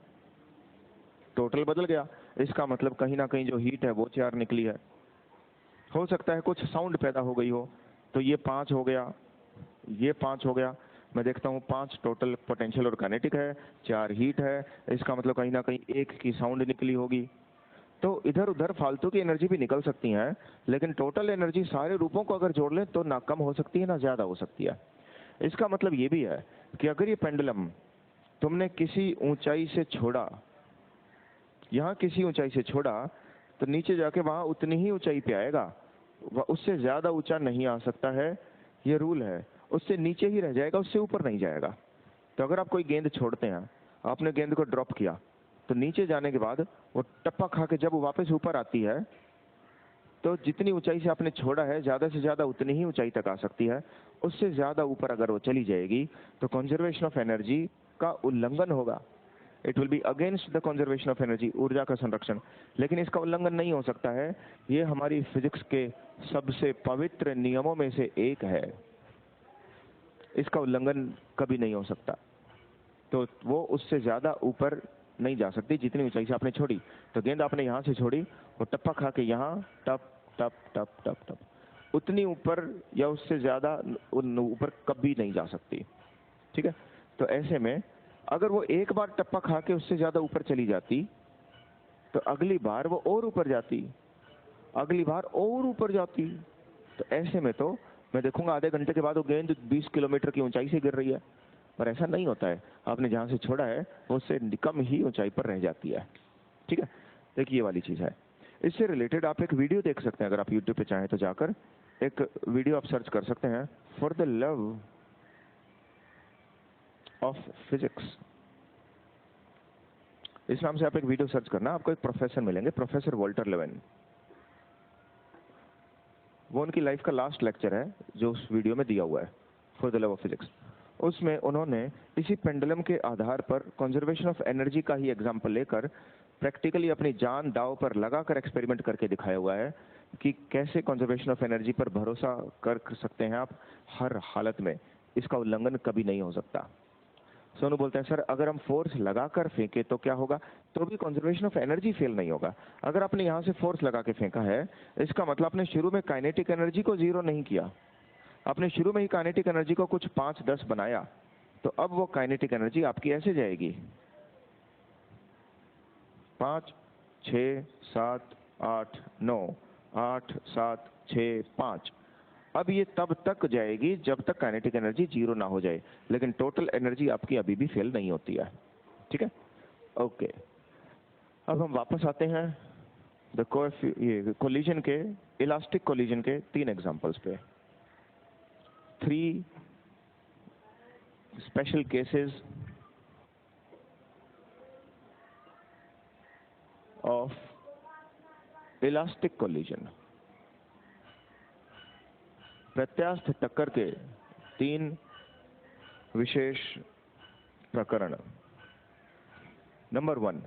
A: टोटल बदल गया। इसका मतलब कहीं ना कहीं जो हीट है वो 4 निकली है। हो सकता है कुछ साउंड पैदा हो गई हो, तो ये 5 हो गया, ये 5 हो गया। मैं देखता हूँ 5 टोटल पोटेंशियल और काइनेटिक है, 4 हीट है। इसका मतलब कहीं ना कहीं एक की साउंड निकली होगी। तो इधर उधर फालतू की एनर्जी भी निकल सकती है, लेकिन टोटल एनर्जी सारे रूपों को अगर जोड़ लें तो ना कम हो सकती है ना ज्यादा हो सकती है। इसका मतलब ये भी है कि अगर ये पेंडुलम तुमने किसी ऊंचाई से छोड़ा, यहाँ किसी ऊंचाई से छोड़ा, तो नीचे जाके वहां उतनी ही ऊंचाई पे आएगा, वह उससे ज्यादा ऊंचा नहीं आ सकता है, ये रूल है। उससे नीचे ही रह जाएगा, उससे ऊपर नहीं जाएगा। तो अगर आप कोई गेंद छोड़ते हैं, आपने गेंद को ड्रॉप किया, तो नीचे जाने के बाद वो टप्पा खा के जब वो वापस ऊपर आती है, तो जितनी ऊंचाई से आपने छोड़ा है ज्यादा से ज्यादा उतनी ही ऊंचाई तक आ सकती है। उससे ज्यादा ऊपर अगर वो चली जाएगी तो कंजर्वेशन ऑफ एनर्जी का उल्लंघन होगा। It will be against the conservation of energy, ऊर्जा का संरक्षण। लेकिन इसका उल्लंघन नहीं हो सकता है, ये हमारी फिजिक्स के सबसे पवित्र नियमों में से एक है। इसका उल्लंघन कभी नहीं हो सकता। तो वो उससे ज्यादा ऊपर नहीं जा सकती जितनी ऊंचाई से आपने छोड़ी। तो गेंद आपने यहाँ से छोड़ी, वो टप्पा खा के यहाँ टप टप टप टप टप, उतनी ऊपर या उससे ज्यादा ऊपर कभी नहीं जा सकती। ठीक है। तो ऐसे में अगर वो एक बार टप्पा खा के उससे ज्यादा ऊपर चली जाती, तो अगली बार वो और ऊपर जाती, अगली बार और ऊपर जाती। तो ऐसे में तो मैं देखूंगा आधे घंटे के बाद वो गेंद 20 किलोमीटर की ऊंचाई से गिर रही है, पर ऐसा नहीं होता है। आपने जहां से छोड़ा है वो उससे कम ही ऊंचाई पर रह जाती है। ठीक है। देखिए ये वाली चीज है। इससे रिलेटेड आप एक वीडियो देख सकते हैं, अगर आप यूट्यूब पे चाहें तो जाकर एक वीडियो आप सर्च कर सकते हैं, for the love of physics. इस नाम से आप एक वीडियो सर्च करना, आपको एक प्रोफेसर मिलेंगे, प्रोफेसर वॉल्टर लेवन। वो उनकी लाइफ का लास्ट लेक्चर है जो उस वीडियो में दिया हुआ है, for the love of physics. उसमें उन्होंने इसी पेंडुलम के आधार पर कंजर्वेशन ऑफ एनर्जी का ही एग्जांपल लेकर प्रैक्टिकली अपनी जान दांव पर लगाकर एक्सपेरिमेंट करके दिखाया हुआ है कि कैसे कंजर्वेशन ऑफ एनर्जी पर भरोसा कर सकते हैं आप हर हालत में। इसका उल्लंघन कभी नहीं हो सकता। सोनू बोलते हैं सर अगर हम फोर्स लगाकर फेंके तो क्या होगा? तो भी कंजर्वेशन ऑफ एनर्जी फेल नहीं होगा। अगर आपने यहाँ से फोर्स लगा के फेंका है, इसका मतलब आपने शुरू में काइनेटिक एनर्जी को जीरो नहीं किया, आपने शुरू में ही काइनेटिक एनर्जी को कुछ 5-10 बनाया। तो अब वो काइनेटिक एनर्जी आपकी ऐसे जाएगी, 5 6 7 8 9 8 7 6 5। अब ये तब तक जाएगी जब तक काइनेटिक एनर्जी जीरो ना हो जाए, लेकिन टोटल एनर्जी आपकी अभी भी फेल नहीं होती है। ठीक है। ओके। अब हम वापस आते हैं ये कोलिजन के, इलास्टिक कोलिजन के 3 एग्जांपल्स पे। 3 special cases of elastic collision. प्रत्यास्थ टक्कर के 3 विशेष प्रकरण। नंबर 1,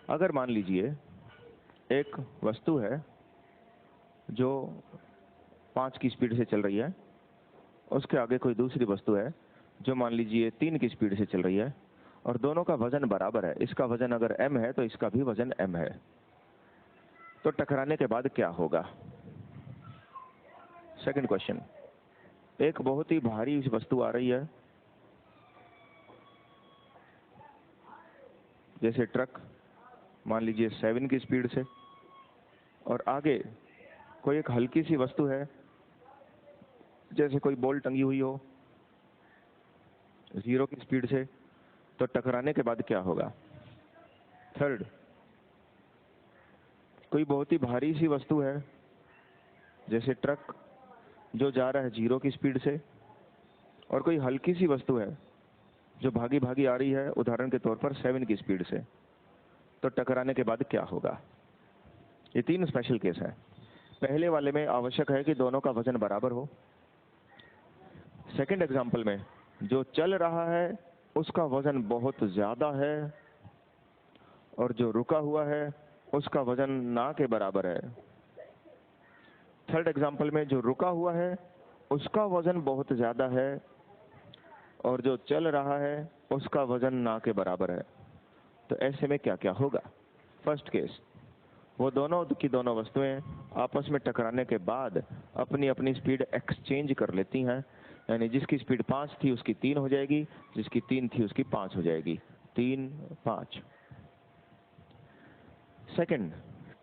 A: अगर मान लीजिए एक वस्तु है जो 5 की स्पीड से चल रही है, उसके आगे कोई दूसरी वस्तु है जो मान लीजिए 3 की स्पीड से चल रही है, और दोनों का वजन बराबर है। इसका वजन अगर m है तो इसका भी वजन m है, तो टकराने के बाद क्या होगा? सेकंड क्वेश्चन, एक बहुत ही भारी वस्तु आ रही है, जैसे ट्रक, मान लीजिए 7 की स्पीड से, और आगे कोई एक हल्की सी वस्तु है, जैसे कोई बॉल टंगी हुई हो, 0 की स्पीड से, तो टकराने के बाद क्या होगा? थर्ड, कोई बहुत ही भारी सी वस्तु है, जैसे ट्रक, जो जा रहा है 0 की स्पीड से, और कोई हल्की सी वस्तु है जो भागी भागी आ रही है, उदाहरण के तौर पर 7 की स्पीड से, तो टकराने के बाद क्या होगा? ये 3 स्पेशल केस है। पहले वाले में आवश्यक है कि दोनों का वजन बराबर हो। सेकंड एग्जांपल में जो चल रहा है उसका वजन बहुत ज्यादा है, और जो रुका हुआ है उसका वजन ना के बराबर है। थर्ड एग्जांपल में जो रुका हुआ है उसका वजन बहुत ज्यादा है, और जो चल रहा है उसका वजन ना के बराबर है। तो ऐसे में क्या क्या होगा? फर्स्ट केस, वो दोनों की दोनों वस्तुएं आपस में टकराने के बाद अपनी अपनी स्पीड एक्सचेंज कर लेती हैं, यानी जिसकी स्पीड 5 थी उसकी 3 हो जाएगी, जिसकी 3 थी उसकी 5 हो जाएगी। 3, 5। सेकंड,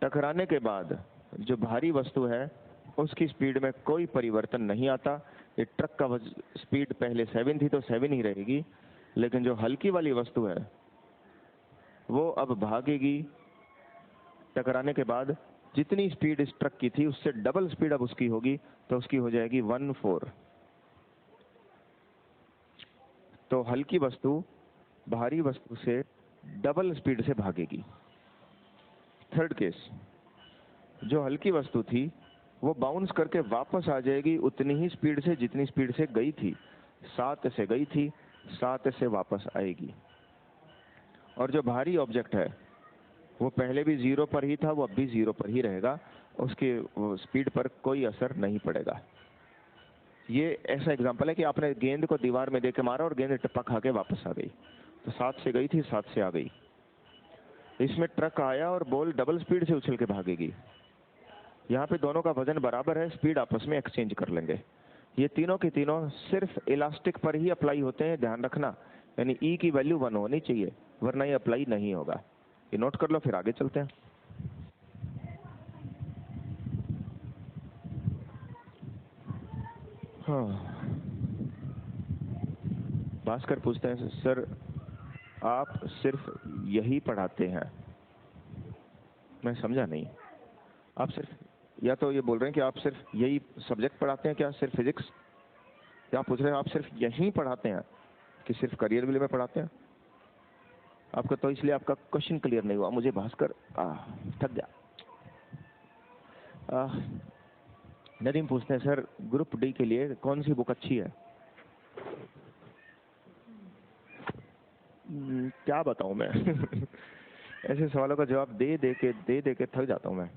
A: टकराने के बाद जो भारी वस्तु है उसकी स्पीड में कोई परिवर्तन नहीं आता। ये ट्रक का स्पीड पहले 7 थी तो 7 ही रहेगी, लेकिन जो हल्की वाली वस्तु है वो अब भागेगी। टकराने के बाद जितनी स्पीड इस ट्रक की थी उससे डबल स्पीड अब उसकी होगी, तो उसकी हो जाएगी 1/4। तो हल्की वस्तु भारी वस्तु से डबल स्पीड से भागेगी। थर्ड केस, जो हल्की वस्तु थी वो बाउंस करके वापस आ जाएगी उतनी ही स्पीड से जितनी स्पीड से गई थी। 7 से गई थी, 7 से वापस आएगी। और जो भारी ऑब्जेक्ट है वो पहले भी 0 पर ही था, वो अब भी 0 पर ही रहेगा, उसके स्पीड पर कोई असर नहीं पड़ेगा। ये ऐसा एग्जांपल है कि आपने गेंद को दीवार में देके मारा और गेंद टप्पा खा के वापस आ गई, तो 7 से गई थी, 7 से आ गई। इसमें ट्रक आया और बॉल डबल स्पीड से उछल के भागेगी। यहाँ पे दोनों का वजन बराबर है, स्पीड आपस में एक्सचेंज कर लेंगे। ये तीनों के तीनों सिर्फ इलास्टिक पर ही अप्लाई होते हैं, ध्यान रखना। यानी ई की वैल्यू 1 होनी चाहिए, वरना ये अप्लाई नहीं होगा। ये नोट कर लो, फिर आगे चलते हैं। हाँ, भास्कर पूछते हैं, सर आप सिर्फ यही पढ़ाते हैं? मैं समझा नहीं। आप सिर्फ, या तो ये बोल रहे हैं कि आप सिर्फ यही सब्जेक्ट पढ़ाते हैं क्या, सिर्फ फिजिक्स? या आप पूछ रहे हैं आप सिर्फ यही पढ़ाते हैं कि सिर्फ करियर विल में पढ़ाते हैं? आपका तो इसलिए आपका क्वेश्चन क्लियर नहीं हुआ मुझे भास्कर, थक गया। नदीम पूछते हैं, सर ग्रुप डी के लिए कौन सी बुक अच्छी है? क्या बताऊं मैं ऐसे सवालों का जवाब दे दे के थक जाता हूं मैं।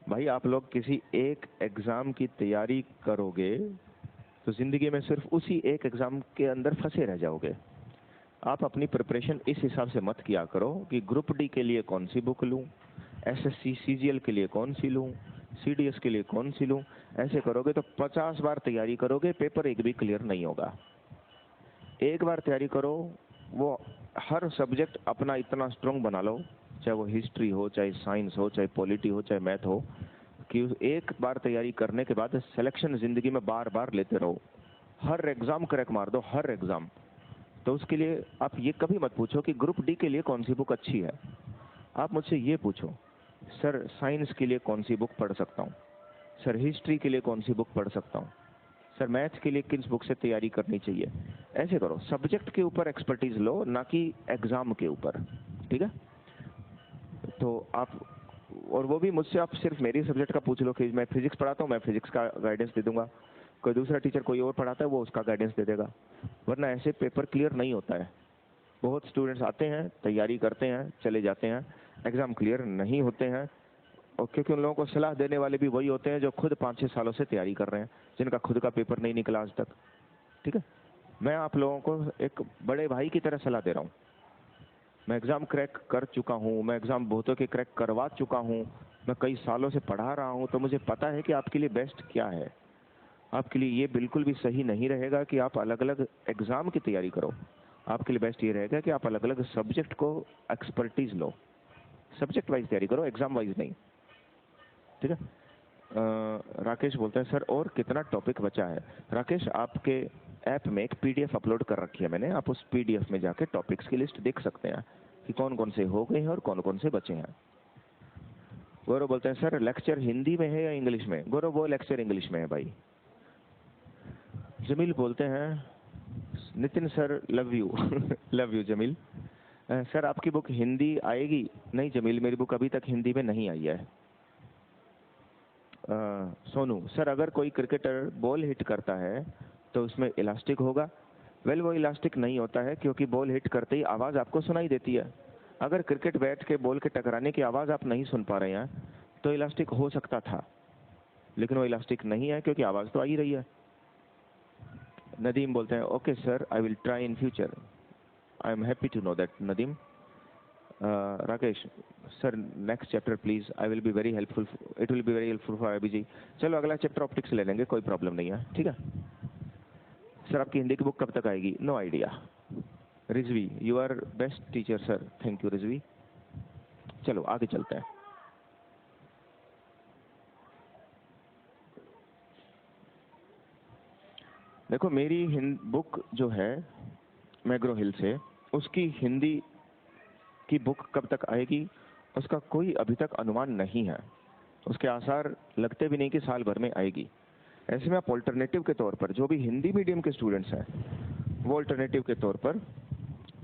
A: भाई आप लोग किसी एक एग्जाम की तैयारी करोगे तो जिंदगी में सिर्फ उसी एक एग्जाम के अंदर फंसे रह जाओगे। आप अपनी प्रिपरेशन इस हिसाब से मत किया करो कि ग्रुप डी के लिए कौन सी बुक लूं, एसएससी सीजीएल के लिए कौन सी लूं, सीडीएस के लिए कौन सी लूं। ऐसे करोगे तो 50 बार तैयारी करोगे, पेपर एक भी क्लियर नहीं होगा। एक बार तैयारी करो, वो हर सब्जेक्ट अपना इतना स्ट्रांग बना लो, चाहे वो हिस्ट्री हो, चाहे साइंस हो, चाहे पॉलिटी हो, चाहे मैथ हो, कि एक बार तैयारी करने के बाद सिलेक्शन जिंदगी में बार बार लेते रहो। हर एग्जाम क्रैक मार दो, हर एग्जाम। तो उसके लिए आप ये कभी मत पूछो कि ग्रुप डी के लिए कौन सी बुक अच्छी है। आप मुझसे ये पूछो, सर साइंस के लिए कौन सी बुक पढ़ सकता हूँ, सर हिस्ट्री के लिए कौन सी बुक पढ़ सकता हूँ, सर मैथ के लिए किस बुक से तैयारी करनी चाहिए। ऐसे करो, सब्जेक्ट के ऊपर एक्सपर्टीज लो, ना कि एग्जाम के ऊपर। ठीक है? तो आप और वो भी मुझसे आप सिर्फ मेरी सब्जेक्ट का पूछ लो कि मैं फिजिक्स पढ़ाता हूँ, मैं फिजिक्स का गाइडेंस दे दूंगा, कोई दूसरा टीचर कोई और पढ़ाता है वो उसका गाइडेंस दे देगा, वरना ऐसे पेपर क्लियर नहीं होता है। बहुत स्टूडेंट्स आते हैं, तैयारी करते हैं, चले जाते हैं, एग्ज़ाम क्लियर नहीं होते हैं, और क्योंकि उन लोगों को सलाह देने वाले भी वही होते हैं जो खुद 5-6 सालों से तैयारी कर रहे हैं, जिनका खुद का पेपर नहीं निकला आज तक। ठीक है, मैं आप लोगों को एक बड़े भाई की तरह सलाह दे रहा हूँ। मैं एग्ज़ाम क्रैक कर चुका हूँ, मैं एग्ज़ाम बहुतों के क्रैक करवा चुका हूँ, मैं कई सालों से पढ़ा रहा हूँ, तो मुझे पता है कि आपके लिए बेस्ट क्या है। आपके लिए ये बिल्कुल भी सही नहीं रहेगा कि आप अलग अलग एग्ज़ाम की तैयारी करो। आपके लिए बेस्ट ये रहेगा कि आप अलग अलग सब्जेक्ट को एक्सपर्टीज लो, सब्जेक्ट वाइज तैयारी करो, एग्ज़ाम वाइज नहीं। ठीक है। राकेश बोलते हैं सर और कितना टॉपिक बचा है। राकेश, आपके ऐप में एक पीडीएफ अपलोड कर रखी है मैंने, आप उस पीडीएफ में जाके टॉपिक्स की लिस्ट देख सकते हैं कि कौन कौन से हो गए हैं और कौन कौन से बचे हैं। गौरव बोलते हैं सर लेक्चर हिंदी में है या इंग्लिश में। गौरव वो लेक्चर इंग्लिश में है भाई। जमील बोलते हैं Nitin sir love you love you Jameel. Sir आपकी बुक हिंदी आएगी। नहीं जमील, मेरी बुक अभी तक हिंदी में नहीं आई है। सोनू सर अगर कोई क्रिकेटर बॉल हिट करता है तो उसमें इलास्टिक होगा। वेल वो इलास्टिक नहीं होता है क्योंकि बॉल हिट करते ही आवाज़ आपको सुनाई देती है। अगर क्रिकेट बैट के बॉल के टकराने की आवाज़ आप नहीं सुन पा रहे हैं तो इलास्टिक हो सकता था, लेकिन वो इलास्टिक नहीं है क्योंकि आवाज़ तो आ ही रही है। नदीम बोलते हैं okay sir I will try in future. I am happy to know that Nadeem. Rakesh sir next chapter please, I will be very helpful, it will be very helpful for अभी। चलो अगला चैप्टर ऑप्टिक्स ले लेंगे, कोई प्रॉब्लम नहीं है। ठीक है सर, आपकी हिंदी की बुक कब तक आएगी। No idea. Rizvi you are best teacher sir, thank you Rizvi. चलो आगे चलते हैं। देखो मेरी बुक जो है मैग्रो हिल से, उसकी हिंदी की बुक कब तक आएगी उसका कोई अभी तक अनुमान नहीं है। उसके आसार लगते भी नहीं कि साल भर में आएगी। ऐसे में आप ऑल्टरनेटिव के तौर पर, जो भी हिंदी मीडियम के स्टूडेंट्स हैं वो ऑल्टरनेटिव के तौर पर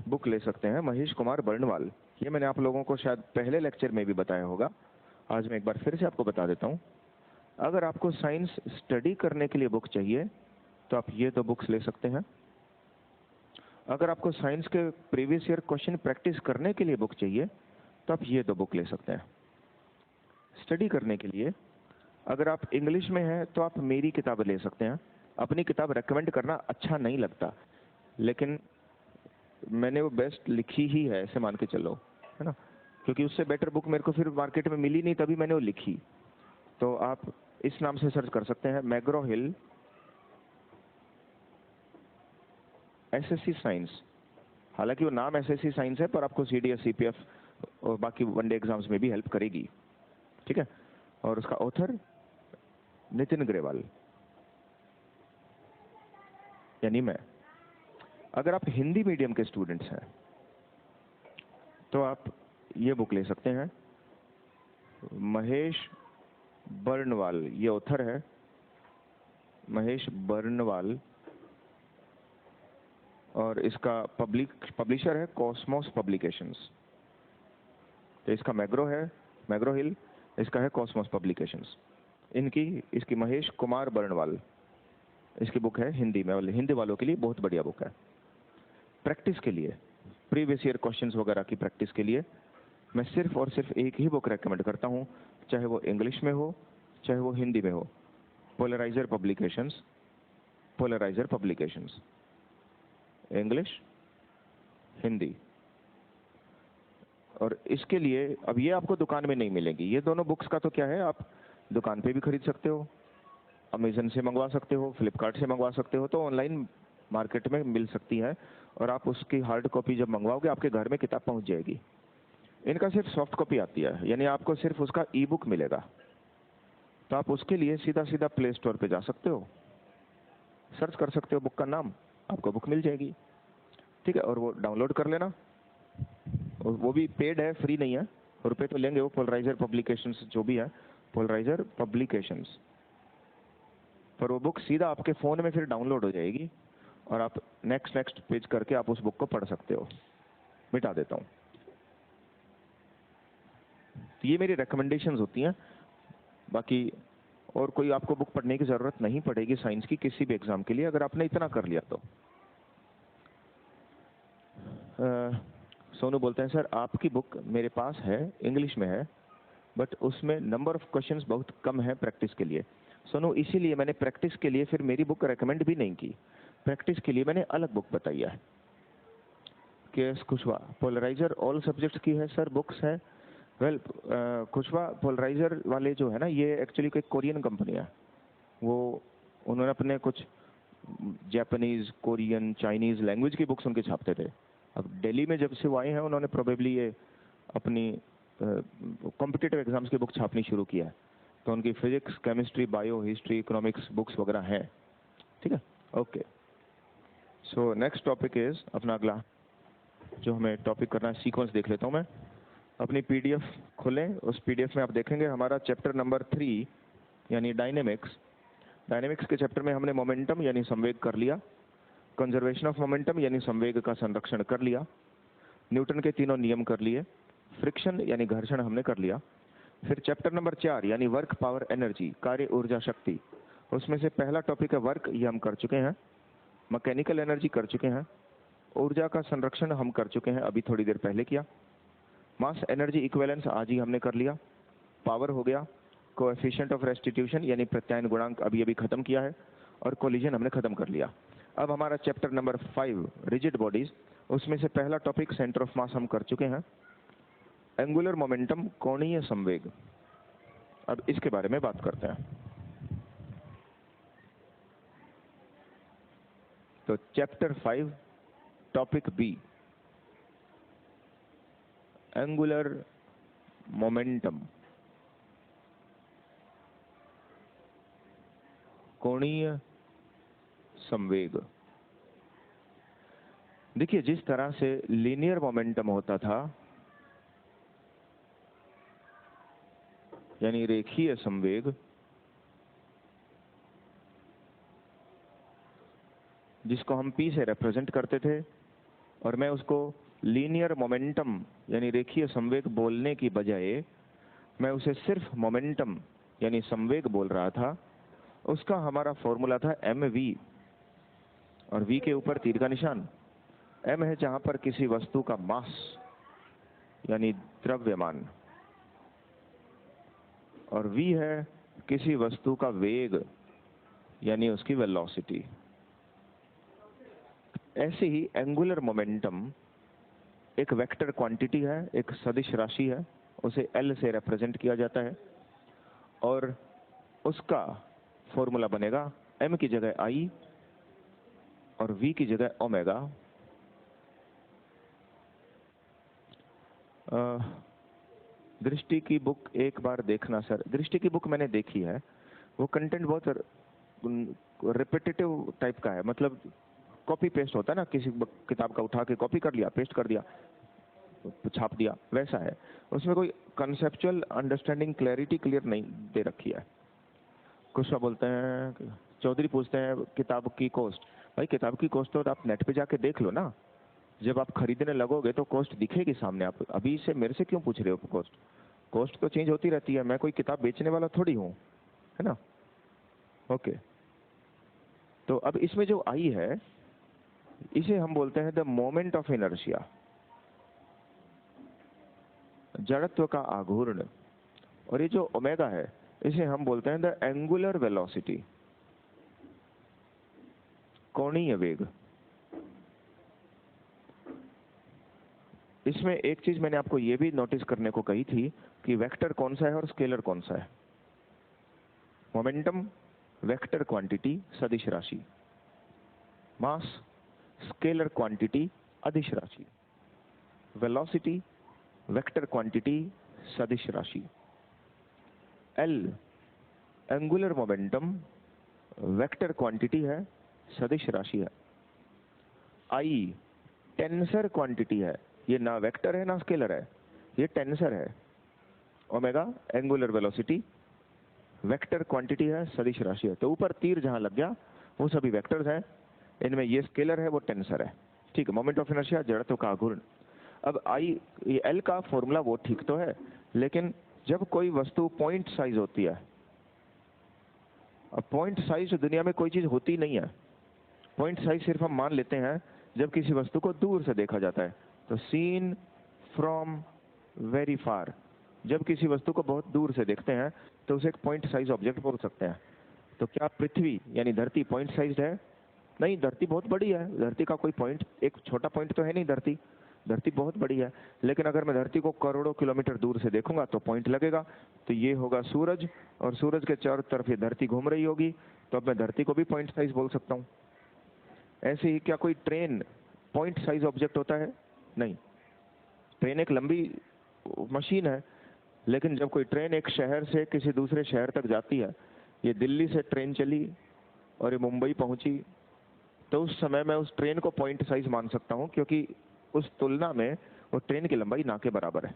A: बुक ले सकते हैं महेश कुमार बर्णवाल। ये मैंने आप लोगों को शायद पहले लेक्चर में भी बताया होगा, आज मैं एक बार फिर से आपको बता देता हूँ। अगर आपको साइंस स्टडी करने के लिए बुक चाहिए तो आप ये तो बुक्स ले सकते हैं। अगर आपको साइंस के प्रीवियस ईयर क्वेश्चन प्रैक्टिस करने के लिए बुक चाहिए तो आप ये दो बुक ले सकते हैं। स्टडी करने के लिए अगर आप इंग्लिश में हैं तो आप मेरी किताब ले सकते हैं। अपनी किताब रेकमेंड करना अच्छा नहीं लगता, लेकिन मैंने वो बेस्ट लिखी ही है ऐसे मान के चलो, है ना, क्योंकि उससे बेटर बुक मेरे को फिर मार्केट में मिली नहीं, तभी मैंने वो लिखी। तो आप इस नाम से सर्च कर सकते हैं, मैग्रो हिल एसएससी साइंस। हालांकि वो नाम एसएससी साइंस है पर आपको सीडीएस सीपीएफ और बाकी वनडे एग्जाम्स में भी हेल्प करेगी। ठीक है, और उसका ऑथर नितिन ग्रेवाल यानी मैं। अगर आप हिंदी मीडियम के स्टूडेंट्स हैं तो आप ये बुक ले सकते हैं, महेश बर्णवाल, ये ऑथर है महेश बर्णवाल, और इसका पब्लिशर है कॉस्मोस पब्लिकेशंस। तो इसका मैग्रो है, मैग्रो हिल, इसका है कॉस्मोस पब्लिकेशंस। इसकी महेश कुमार बर्णवाल इसकी बुक है हिंदी में, हिंदी वालों के लिए बहुत बढ़िया बुक है। प्रैक्टिस के लिए, प्रीवियस ईयर क्वेश्चंस वगैरह की प्रैक्टिस के लिए मैं सिर्फ और सिर्फ एक ही बुक रेकमेंड करता हूँ, चाहे वो इंग्लिश में हो चाहे वो हिंदी में हो, Polarizer Publications. Polarizer Publications English Hindi. और इसके लिए अब ये आपको दुकान में नहीं मिलेगी, ये दोनों बुक्स का तो क्या है, आप दुकान पे भी खरीद सकते हो, अमेजन से मंगवा सकते हो, फ्लिपकार्ट से मंगवा सकते हो, तो ऑनलाइन मार्केट में मिल सकती है। और आप उसकी हार्ड कॉपी जब मंगवाओगे आपके घर में किताब पहुंच जाएगी। इनका सिर्फ सॉफ्ट कॉपी आती है, यानी आपको सिर्फ उसका ई बुक मिलेगा। तो आप उसके लिए सीधा सीधा प्ले स्टोर पे जा सकते हो, सर्च कर सकते हो बुक का नाम, आपको बुक मिल जाएगी। ठीक है, और वो डाउनलोड कर लेना, और वो भी पेड है, फ्री नहीं है, रुपए तो लेंगे वो। पोलराइजर पब्लिकेशंस जो भी है, पोलराइजर पब्लिकेशंस पर वो बुक सीधा आपके फ़ोन में फिर डाउनलोड हो जाएगी और आप नेक्स्ट पेज करके आप उस बुक को पढ़ सकते हो। मिटा देता हूँ। तो ये मेरी रिकमेंडेशंस होती हैं। बाकी और कोई आपको बुक पढ़ने की ज़रूरत नहीं पड़ेगी साइंस की किसी भी एग्ज़ाम के लिए, अगर आपने इतना कर लिया तो। सोनू बोलते हैं सर आपकी बुक मेरे पास है, इंग्लिश में है, बट उसमें नंबर ऑफ क्वेश्चंस बहुत कम है प्रैक्टिस के लिए। सोनू इसीलिए मैंने प्रैक्टिस के लिए फिर मेरी बुक रेकमेंड भी नहीं की, प्रैक्टिस के लिए मैंने अलग बुक बताई है। KS Kushwaha Polarizer all subjects की है सर, बुक्स है। वेल कुशवाहा पोलराइजर वाले जो है ना, ये एक्चुअली कोई कोरियन कंपनी है। वो उन्होंने अपने कुछ जापानीज, कोरियन, चाइनीज लैंग्वेज की बुक्स उनके छापते थे। अब दिल्ली में जब से वो आए हैं उन्होंने प्रोबेबली ये अपनी कॉम्पिटिटिव एग्जाम्स की बुक छापनी शुरू किया है। तो उनकी physics, chemistry, bio, history, economics books वगैरह हैं। ठीक है, okay. So next topic is अपना अगला जो हमें टॉपिक करना है, सीक्वेंस देख लेता हूँ मैं। अपनी पीडीएफ खोलें, उस पीडीएफ में आप देखेंगे हमारा चैप्टर नंबर 3 यानी डायनेमिक्स। डायनेमिक्स के चैप्टर में हमने मोमेंटम यानी संवेग कर लिया, कंजर्वेशन ऑफ मोमेंटम यानी संवेग का संरक्षण कर लिया, न्यूटन के तीनों नियम कर लिए, फ्रिक्शन यानी घर्षण हमने कर लिया। फिर चैप्टर नंबर 4 यानी वर्क, पावर, एनर्जी, कार्य, ऊर्जा, शक्ति, उसमें से पहला टॉपिक है वर्क, ये हम कर चुके हैं। मैकेनिकल एनर्जी कर चुके हैं। ऊर्जा का संरक्षण हम कर चुके हैं, अभी थोड़ी देर पहले किया। मास एनर्जी इक्विवेलेंस आज ही हमने कर लिया। पावर हो गया। कोएफिशिएंट ऑफ रेस्टिट्यूशन यानी प्रत्यायन गुणांक अभी अभी खत्म किया है। और कोलिजन हमने खत्म कर लिया। अब हमारा चैप्टर नंबर 5 रिजिड बॉडीज, उसमें से पहला टॉपिक सेंटर ऑफ मास हम कर चुके हैं। एंगुलर मोमेंटम, कोणीय संवेग, अब इसके बारे में बात करते हैं। तो chapter 5 topic B, angular momentum, कोणीय संवेग। देखिए जिस तरह से लीनियर मोमेंटम होता था यानी रेखीय संवेग, जिसको हम P से रिप्रेजेंट करते थे, और मैं उसको लीनियर मोमेंटम यानी रेखीय संवेग बोलने की बजाय मैं उसे सिर्फ मोमेंटम यानी संवेग बोल रहा था। उसका हमारा फॉर्मूला था mv, और v के ऊपर तीर का निशान। m है जहां पर किसी वस्तु का मास यानी द्रव्यमान, और v है किसी वस्तु का वेग यानी उसकी वेलोसिटी। ऐसे ही एंगुलर मोमेंटम एक वेक्टर क्वांटिटी है, एक सदिश राशि है, उसे L से रिप्रेजेंट किया जाता है, और उसका फॉर्मूला बनेगा m की जगह I और v की जगह ओमेगा। दृष्टि की बुक एक बार देखना सर। दृष्टि की बुक मैंने देखी है, वो कंटेंट बहुत रिपीटेटिव टाइप का है, मतलब कॉपी पेस्ट होता है ना, किसी किताब का उठा के कॉपी कर लिया, पेस्ट कर दिया, छाप दिया, वैसा है। उसमें कोई कंसेप्चुअल अंडरस्टैंडिंग, क्लैरिटी क्लियर नहीं दे रखी है। कुछ बोलते हैं, चौधरी पूछते हैं किताब की कॉस्ट। भाई किताब की कॉस्ट तो आप नेट पे जाके देख लो ना, जब आप खरीदने लगोगे तो कॉस्ट दिखेगी सामने। आप अभी से मेरे से क्यों पूछ रहे हो कॉस्ट? कॉस्ट तो चेंज होती रहती है, मैं कोई किताब बेचने वाला थोड़ी हूँ, है ना। ओके, तो अब इसमें जो आई है इसे हम बोलते हैं द मोमेंट ऑफ इनर्शिया, जड़त्व का आघूर्ण। और ये जो ओमेगा है इसे हम बोलते हैं द एंगुलर वेलोसिटी, कोणीय वेग। इसमें एक चीज मैंने आपको ये भी नोटिस करने को कही थी कि वेक्टर कौन सा है और स्केलर कौन सा है। मोमेंटम वेक्टर क्वांटिटी, सदिश राशि। मास स्केलर क्वांटिटी, अदिश राशि। वेलोसिटी वेक्टर क्वांटिटी, सदिश राशि। L angular momentum vector quantity है, सदिश राशि है। आई टेंसर क्वांटिटी है, ये ना वेक्टर है ना स्केलर है, ये टेंसर है। Omega angular velocity, vector quantity है, सदिश राशि है। तो ऊपर तीर जहां लग गया वो सभी वेक्टर्स हैं, इनमें ये स्केलर है वो टेंसर है। ठीक है, मोमेंट ऑफ इनर्शिया, जड़त्व का आघूर्ण। अब आई, ये एल का फॉर्मूला वो ठीक तो है, लेकिन जब कोई वस्तु पॉइंट साइज होती है, अब पॉइंट साइज दुनिया में कोई चीज होती नहीं है। पॉइंट साइज सिर्फ हम मान लेते हैं जब किसी वस्तु को दूर से देखा जाता है। तो सीन फ्रॉम वेरी फार, जब किसी वस्तु को बहुत दूर से देखते हैं तो उसे एक पॉइंट साइज ऑब्जेक्ट बोल सकते हैं। तो क्या पृथ्वी यानी धरती पॉइंट साइज है? नहीं, धरती बहुत बड़ी है। धरती का कोई पॉइंट, एक छोटा पॉइंट तो है नहीं धरती। धरती बहुत बड़ी है, लेकिन अगर मैं धरती को करोड़ों किलोमीटर दूर से देखूंगा तो पॉइंट लगेगा। तो ये होगा सूरज, और सूरज के चारों तरफ ये धरती घूम रही होगी, तो अब मैं धरती को भी पॉइंट साइज बोल सकता हूँ। ऐसे ही क्या कोई ट्रेन पॉइंट साइज ऑब्जेक्ट होता है? नहीं, ट्रेन एक लंबी मशीन है, लेकिन जब कोई ट्रेन एक शहर से किसी दूसरे शहर तक जाती है, ये दिल्ली से ट्रेन चली और ये मुंबई पहुंची, तो उस समय मैं उस ट्रेन को पॉइंट साइज मान सकता हूं, क्योंकि उस तुलना में वो ट्रेन की लंबाई ना के बराबर है।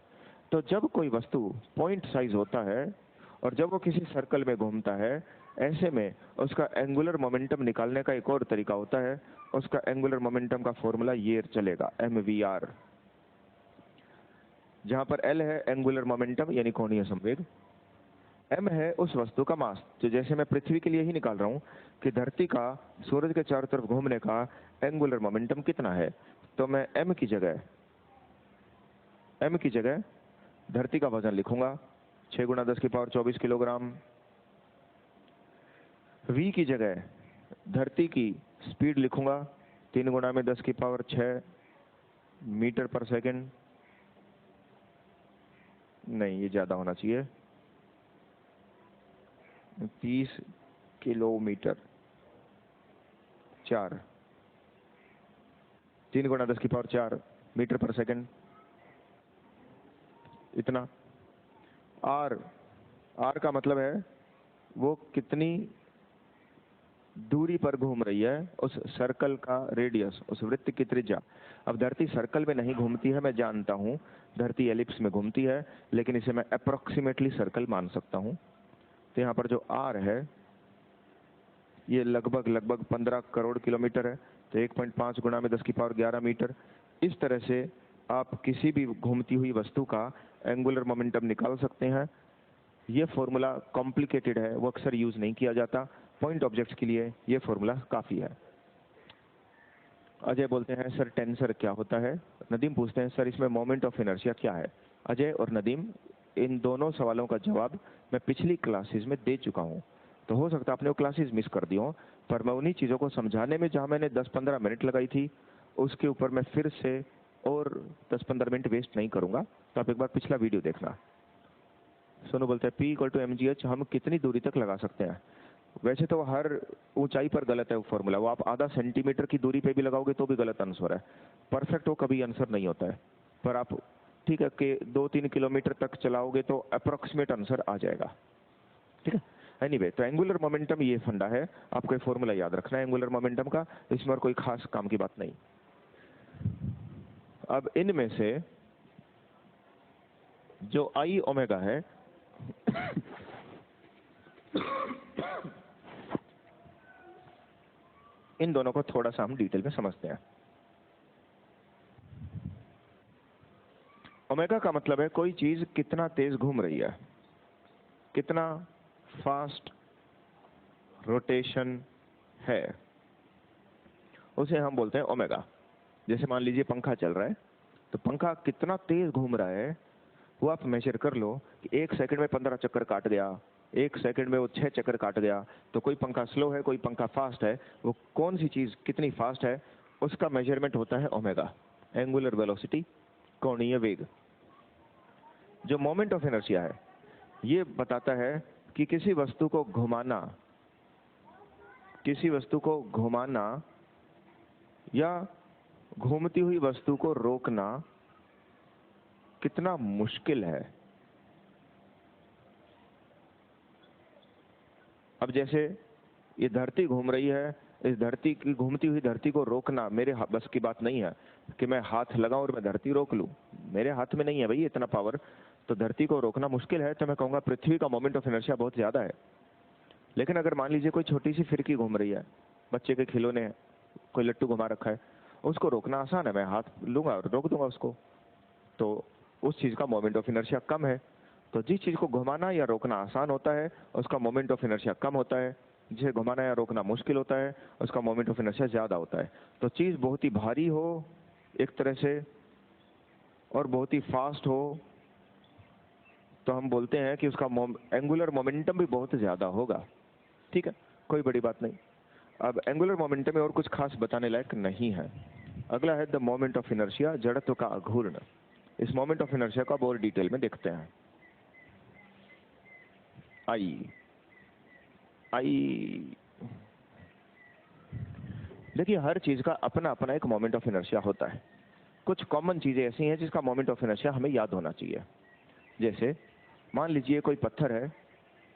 A: तो जब कोई वस्तु पॉइंट साइज होता है और जब वो किसी सर्कल में घूमता है, ऐसे में उसका एंगुलर मोमेंटम निकालने का एक और तरीका होता है। उसका एंगुलर मोमेंटम का फॉर्मूला ये चलेगा, mvr, जहां पर L है एंगुलर मोमेंटम यानी कोणीय संवेग, m है उस वस्तु का मास। तो जैसे मैं पृथ्वी के लिए ही निकाल रहा हूं कि धरती का सूरज के चारों तरफ घूमने का एंगुलर मोमेंटम कितना है, तो मैं m की जगह धरती का वजन लिखूंगा 6 गुणा 10 की पावर 24 किलोग्राम। v की जगह धरती की स्पीड लिखूंगा 3 गुणा में 10 की पावर 6 मीटर पर सेकंड। नहीं, ये ज्यादा होना चाहिए, 30 किलोमीटर 4, 3 गुणा 10 की पावर 4 मीटर पर सेकंड, इतना। आर का मतलब है वो कितनी दूरी पर घूम रही है, उस सर्कल का रेडियस, उस वृत्त की त्रिज्या। अब धरती सर्कल में नहीं घूमती है, मैं जानता हूं, धरती एलिप्स में घूमती है, लेकिन इसे मैं अप्रोक्सीमेटली सर्कल मान सकता हूं। तो यहाँ पर जो आर है ये लगभग 15 करोड़ किलोमीटर है। तो 1.5 गुणा में 10 की पावर 11 मीटर। इस तरह से आप किसी भी घूमती हुई वस्तु का एंगुलर मोमेंटम निकाल सकते हैं। ये फॉर्मूला कॉम्प्लिकेटेड है, वो अक्सर यूज नहीं किया जाता। पॉइंट ऑब्जेक्ट्स के लिए ये फॉर्मूला काफी है। अजय बोलते हैं सर टेंसर क्या होता है? नदीम पूछते हैं सर इसमें मोमेंट ऑफ इनर्शिया क्या है? अजय और नदीम, इन दोनों सवालों का जवाब मैं पिछली क्लासेस में दे चुका हूं। तो हो सकता है आपने वो क्लासेस मिस कर दी हो, पर मैं उन्हीं चीजों को समझाने में जहां मैंने 10-15 मिनट लगाई थी, उसके ऊपर मैं फिर से और 10-15 मिनट वेस्ट नहीं करूंगा। तो आप एक बार पिछला वीडियो देखना। सोनू बोलते हैं P=mgh हम कितनी दूरी तक लगा सकते हैं? वैसे तो हर ऊंचाई पर गलत है वो फॉर्मूला, वो आप आधा सेंटीमीटर की दूरी पे भी लगाओगे तो भी गलत आंसर है। परफेक्ट वो कभी आंसर नहीं होता है, पर आप ठीक है कि 2-3 किलोमीटर तक चलाओगे तो अप्रोक्सीमेट आंसर आ जाएगा। ठीक है, एनीवे, तो एंगुलर मोमेंटम ये फंडा है, आपको ये फॉर्मूला याद रखना है एंगुलर मोमेंटम का, इसमें और कोई खास काम की बात नहीं। अब इनमें से जो आई ओमेगा है इन दोनों को थोड़ा सा हम डिटेल में समझते हैं। ओमेगा का मतलब है कोई चीज कितना तेज घूम रही है, कितना फास्ट रोटेशन है, उसे हम बोलते हैं ओमेगा। जैसे मान लीजिए पंखा चल रहा है, तो पंखा कितना तेज घूम रहा है वो आप मेजर कर लो कि 1 सेकंड में 15 चक्कर काट गया, 1 सेकंड में वो 6 चक्कर काट गया। तो कोई पंखा स्लो है, कोई पंखा फास्ट है, वो कौन सी चीज कितनी फास्ट है उसका मेजरमेंट होता है ओमेगा, एंगुलर वेलोसिटी, कोणीय वेग। जो मोमेंट ऑफ इनर्शिया है ये बताता है कि किसी वस्तु को घुमाना या घूमती हुई वस्तु को रोकना कितना मुश्किल है। अब जैसे ये धरती घूम रही है, इस धरती की घूमती हुई धरती को रोकना मेरे बस की बात नहीं है कि मैं हाथ लगाऊं और मैं धरती रोक लूं, मेरे हाथ में नहीं है भाई इतना पावर। तो धरती को रोकना मुश्किल है, तो मैं कहूंगा पृथ्वी का मोमेंट ऑफ इनर्शिया बहुत ज्यादा है। लेकिन अगर मान लीजिए कोई छोटी सी फिरकी घूम रही है, बच्चे के खिलौने, कोई लट्टू घुमा रखा है, उसको रोकना आसान है, मैं हाथ लूंगा और रोक दूंगा उसको, तो उस चीज का मोमेंट ऑफ इनर्शिया कम है। तो जिस चीज को घुमाना या रोकना आसान होता है उसका मोमेंट ऑफ इनर्शिया कम होता है, जिसे घुमाना या रोकना मुश्किल होता है उसका मोमेंट ऑफ इनर्शिया ज्यादा होता है। तो चीज बहुत ही भारी हो एक तरह से और बहुत ही फास्ट हो तो हम बोलते हैं कि उसका एंगुलर मोमेंटम भी बहुत ज्यादा होगा। ठीक है, कोई बड़ी बात नहीं। अब एंगुलर मोमेंटम में और कुछ खास बताने लायक नहीं है। अगला है द मोमेंट ऑफ इनर्शिया, जड़त्व का अघूर्ण। इस मोमेंट ऑफ इनर्शिया को अब और डिटेल में देखते हैं। आई देखिए, हर चीज का अपना अपना एक मोमेंट ऑफ इनर्शिया होता है। कुछ कॉमन चीजें ऐसी हैं जिसका मोमेंट ऑफ इनर्शिया हमें याद होना चाहिए। जैसे मान लीजिए कोई पत्थर है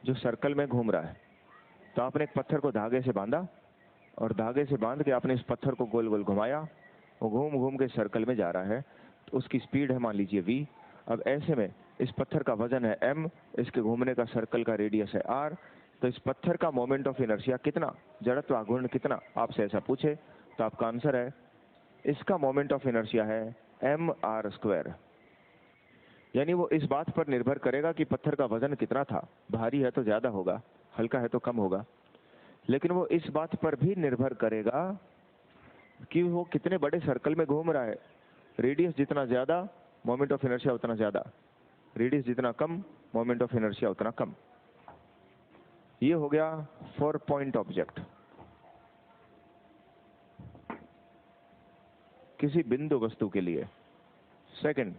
A: जो सर्कल में घूम रहा है, तो आपने एक पत्थर को धागे से बांधा और धागे से बांध के आपने इस पत्थर को गोल गोल घुमाया, वो घूम घूम के सर्कल में जा रहा है, तो उसकी स्पीड है मान लीजिए v। अब ऐसे में इस पत्थर का वजन है m, इसके घूमने का सर्कल का रेडियस है r, तो इस पत्थर का मोमेंट ऑफ इनर्शिया कितना, जड़त्व आघूर्ण कितना, आपसे ऐसा पूछे तो आपका आंसर है इसका मोमेंट ऑफ इनर्शिया है mr²। यानी वो इस बात पर निर्भर करेगा कि पत्थर का वजन कितना था, भारी है तो ज्यादा होगा, हल्का है तो कम होगा, लेकिन वो इस बात पर भी निर्भर करेगा कि वो कितने बड़े सर्कल में घूम रहा है। रेडियस जितना ज्यादा मोमेंट ऑफ इनर्शिया उतना ज्यादा, रेडियस जितना कम मोमेंट ऑफ इनर्शिया उतना कम। ये हो गया 4 पॉइंट ऑब्जेक्ट, किसी बिंदु वस्तु के लिए। सेकंड,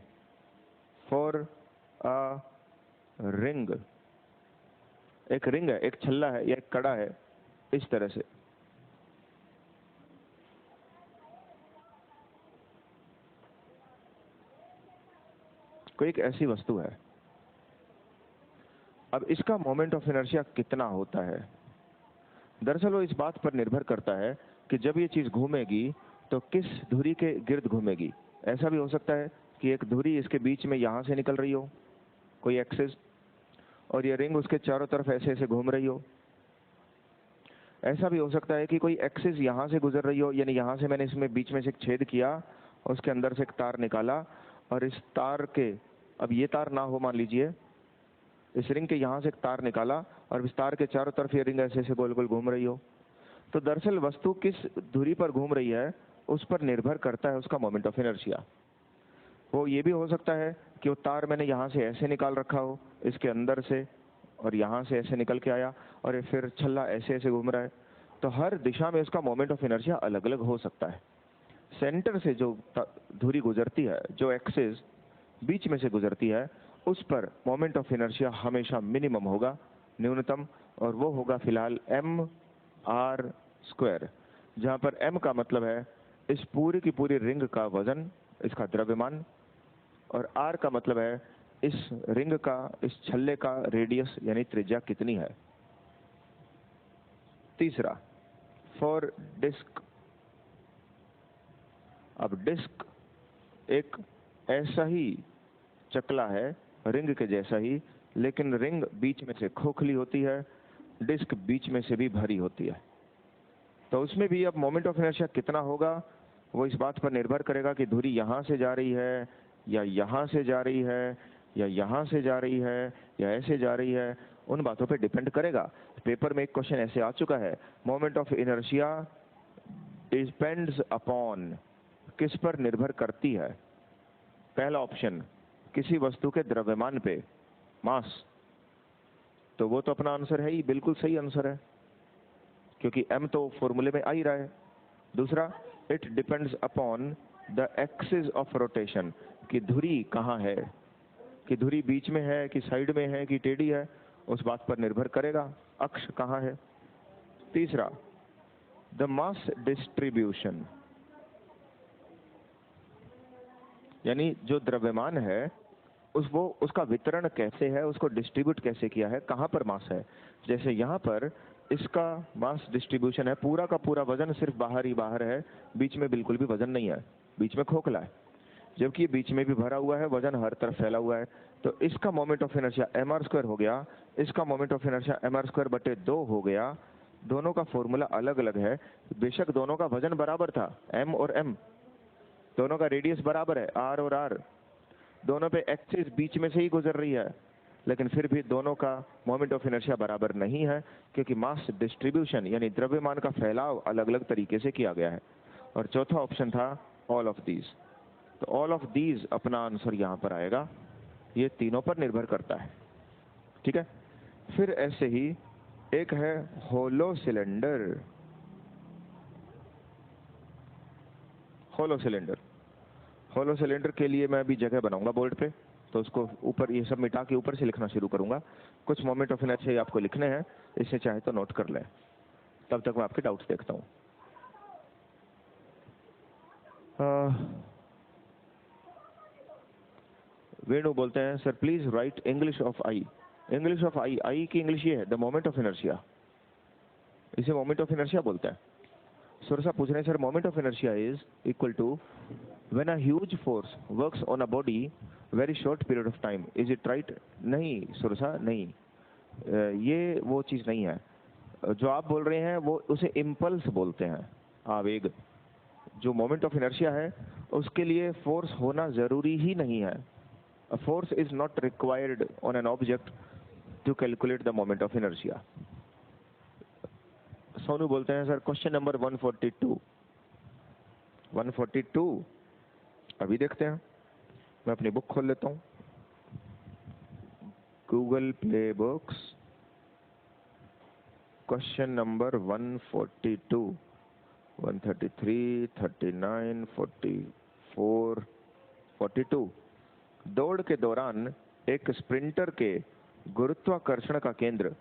A: फॉर अ रिंग, एक रिंग है, एक छल्ला है या एक कड़ा है, इस तरह से। कोई एक ऐसी वस्तु है, अब इसका मोमेंट ऑफ इनर्शिया कितना होता है। दरअसल वो इस बात पर निर्भर करता है कि जब ये चीज घूमेगी तो किस धुरी के गिर्द घूमेगी। ऐसा भी हो सकता है कि एक धुरी इसके बीच में यहां से निकल रही हो, कोई एक्सिस, और ये रिंग उसके चारों तरफ ऐसे ऐसे घूम रही हो। ऐसा भी हो सकता है कि कोई एक्सिस यहां से गुजर रही हो, यानी यहां से मैंने इसमें बीच में से एक छेद किया और उसके अंदर से एक तार निकाला, और इस तार के, अब ये तार ना हो मान लीजिए, इस रिंग के यहां से एक तार निकाला और इस तार के चारों तरफ ये रिंग ऐसे ऐसे गोल गोल घूम रही हो। तो दरअसल वस्तु किस धुरी पर घूम रही है उस पर निर्भर करता है उसका मोमेंट ऑफ इनर्शिया। वो ये भी हो सकता है कि वो तार मैंने यहाँ से ऐसे निकाल रखा हो इसके अंदर से, और यहाँ से ऐसे निकल के आया, और ये फिर छल्ला ऐसे ऐसे घूम रहा है। तो हर दिशा में उसका मोमेंट ऑफ इनर्शिया अलग अलग हो सकता है। सेंटर से जो धुरी गुजरती है, जो एक्सिस बीच में से गुजरती है, उस पर मोमेंट ऑफ इनर्शिया हमेशा मिनिमम होगा, न्यूनतम, और वो होगा फिलहाल mr², जहां पर m का मतलब है इस पूरी की पूरी रिंग का वजन, इसका द्रव्यमान, और r का मतलब है इस रिंग का, इस छल्ले का रेडियस यानी त्रिज्या कितनी है। तीसरा, फॉर डिस्क। अब डिस्क एक ऐसा ही चकला है, रिंग के जैसा ही, लेकिन रिंग बीच में से खोखली होती है, डिस्क बीच में से भी भरी होती है। तो उसमें भी अब मोमेंट ऑफ इनर्शिया कितना होगा वो इस बात पर निर्भर करेगा कि धुरी यहाँ से जा रही है या यहाँ से जा रही है या यहाँ से जा रही है या ऐसे जा रही है, उन बातों पे डिपेंड करेगा। पेपर में एक क्वेश्चन ऐसे आ चुका है, moment of inertia depends upon, किस पर निर्भर करती है। पहला ऑप्शन किसी वस्तु के द्रव्यमान पे, मास, तो वो तो अपना आंसर है ही, बिल्कुल सही आंसर है, क्योंकि m तो फॉर्मूले में आ ही रहा है। दूसरा, it depends upon the axis of rotation, कि धुरी कहाँ है, कि धुरी बीच में है कि साइड में है कि टेढ़ी है, उस बात पर निर्भर करेगा, अक्ष कहाँ है। तीसरा, द मास डिस्ट्रीब्यूशन, यानी जो द्रव्यमान है उसका वितरण कैसे है, उसको डिस्ट्रीब्यूट कैसे किया है, कहाँ पर मास है। जैसे यहाँ पर इसका मास डिस्ट्रीब्यूशन है, पूरा का पूरा वजन सिर्फ बाहर ही बाहर है, बीच में बिल्कुल भी वजन नहीं है, बीच में खोखला है, जबकि बीच में भी भरा हुआ है, वजन हर तरफ फैला हुआ है। तो इसका मोमेंट ऑफ इनर्शिया mr² हो गया, इसका मोमेंट ऑफ इनर्शिया mr²/2 हो गया। दोनों का फॉर्मूला अलग अलग है, बेशक दोनों का वजन बराबर था, m और m, दोनों का रेडियस बराबर है, r और r, दोनों पे एक्सिस बीच में से ही गुजर रही है, लेकिन फिर भी दोनों का मोमेंट ऑफ इनर्शिया बराबर नहीं है, क्योंकि मास डिस्ट्रीब्यूशन यानी द्रव्यमान का फैलाव अलग अलग तरीके से किया गया है। और चौथा ऑप्शन था ऑल ऑफ दीज। तो ऑल ऑफ दीज अपना आंसर यहां पर आएगा, ये तीनों पर निर्भर करता है। ठीक है। फिर ऐसे ही एक है hollow cylinder. Hollow cylinder, hollow cylinder के लिए मैं अभी जगह बनाऊंगा बोर्ड पे, तो उसको ऊपर ये सब मिटा के ऊपर से लिखना शुरू करूंगा। कुछ मोमेंट ऑफ इनर्शिया आपको लिखने हैं, इससे चाहे तो नोट कर लें, तब तक मैं आपके डाउट्स देखता हूं। वेणु बोलते हैं sir please write English of I. English of I, I की इंग्लिश ये है द मोमेंट ऑफ इनर्शिया, इसे मोमेंट ऑफ इनर्शिया बोलते हैं। सुरसा पूछ रहे हैं sir moment of inertia is equal to when a huge force works on a body very short period of time, is it right? नहीं सुरसा, नहीं, ये वो चीज नहीं है। जो आप बोल रहे हैं वो उसे इम्पल्स बोलते हैं, आवेग। जो मोमेंट ऑफ इनर्शिया है उसके लिए फोर्स होना जरूरी ही नहीं है। A force is not required on an object to calculate the moment of inertia. Sonu बोलते हैं सर क्वेश्चन नंबर 142। 142 अभी देखते हैं, मैं अपनी बुक खोल लेता हूँ, Google play books, question number 142, 133, 39, 44, 42। दौड़ के दौरान एक स्प्रिंटर के गुरुत्वाकर्षण का केंद्र,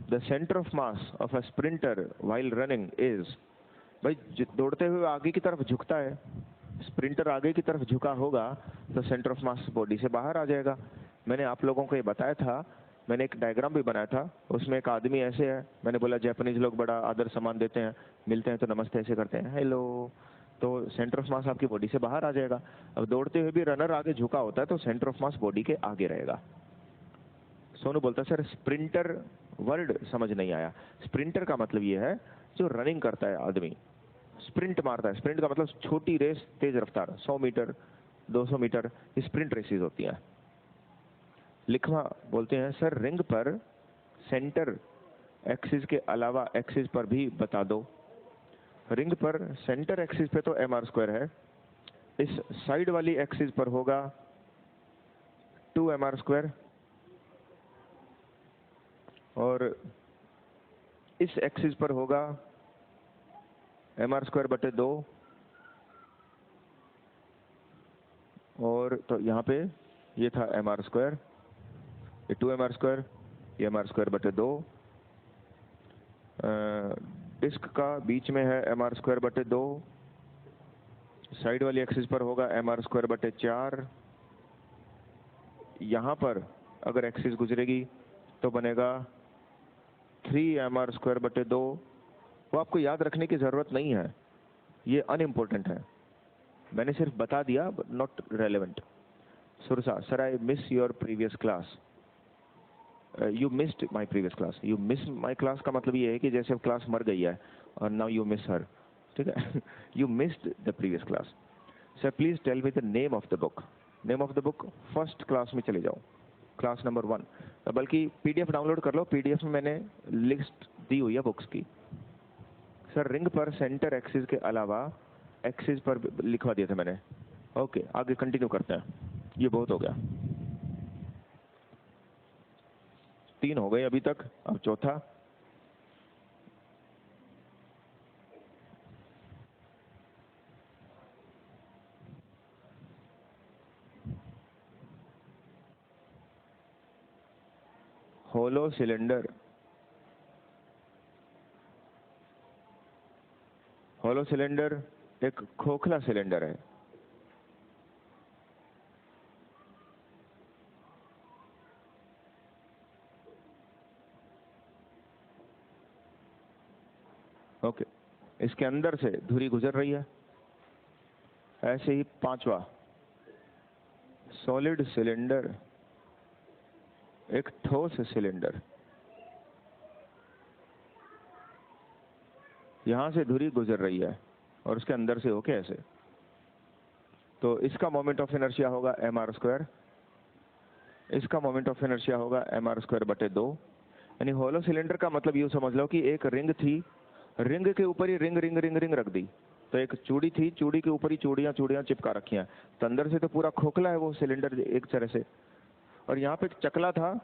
A: the centre of mass of a sprinter while running is. भाई दौड़ते हुए आगे की तरफ झुकता है, स्प्रिंटर आगे की तरफ झुका होगा तो सेंटर ऑफ मास बॉडी से बाहर आ जाएगा। मैंने आप लोगों को ये बताया था, मैंने एक डायग्राम भी बनाया था, उसमें एक आदमी ऐसे है, मैंने बोला जापानीज लोग बड़ा आदर सम्मान देते हैं, मिलते हैं तो नमस्ते ऐसे करते हैं, हेलो, तो सेंटर ऑफ मास आपकी बॉडी से बाहर आ जाएगा। अब दौड़ते हुए भी रनर आगे झुका होता है तो सेंटर ऑफ मास बॉडी के आगे रहेगा। सोनू बोलता है सर स्प्रिंटर वर्ड समझ नहीं आया। स्प्रिंटर का मतलब ये है जो रनिंग करता है आदमी, स्प्रिंट मारता है। स्प्रिंट का मतलब छोटी रेस, तेज रफ्तार, 100 मीटर 200 मीटर, स्प्रिंट रेसेस होती हैं। लिखवा बोलते हैं सर रिंग पर सेंटर एक्सिस के अलावा एक्सिस पर भी बता दो। रिंग पर सेंटर एक्सिस पे तो mr² है, इस साइड वाली एक्सिस पर होगा 2mr², और इस एक्सिस पर होगा mr²/2, और तो यहाँ पे ये था mr², ये 2mr², ये mr²/2। डिस्क का बीच में है mr²/2, साइड वाली एक्सिस पर होगा mr²/4। यहाँ पर अगर एक्सिस गुजरेगी तो बनेगा 3mr²/2। वो आपको याद रखने की जरूरत नहीं है, ये अनइम्पोर्टेंट है, मैंने सिर्फ बता दिया, not relevant. Sursa sir I miss your previous class. You missed my previous class. You miss my class का मतलब ये है कि जैसे अब क्लास मर गई है और नाउ यू मिस हर, ठीक है। You missed the previous class. Sir please tell me the name of the book. Name of the book, first class में चले जाओ, क्लास नंबर 1, बल्कि पीडीएफ डाउनलोड कर लो, पीडीएफ में मैंने लिस्ट दी हुई है बुक्स की। सर रिंग पर सेंटर एक्सिस के अलावा एक्सिस पर लिखवा दिया था मैंने। ओके आगे कंटिन्यू करते हैं, ये बहुत हो गया, 3 हो गए अभी तक, अब चौथा। होलो सिलेंडर। होलो सिलेंडर एक खोखला सिलेंडर है। ओके, इसके अंदर से धुरी गुजर रही है। ऐसे ही 5वां, सॉलिड सिलेंडर, एक ठोस सिलेंडर। यहां से धुरी गुजर रही है और उसके अंदर से होके ऐसे, तो इसका मोमेंट ऑफ इनर्शिया होगा mr²। इसका मोमेंट ऑफ इनर्शिया होगा mr²/2। यानी होलो सिलेंडर का मतलब यूँ समझ लो कि एक रिंग थी, रिंग के ऊपर ही रिंग रिंग रिंग रिंग रख दी। तो एक चूड़ी थी, चूड़ी के ऊपर ही चूड़ियाँ चूड़ियाँ चिपका रखी हैं। तो अंदर से तो पूरा खोखला है वो सिलेंडर एक तरह से, और यहाँ पे एक चकला था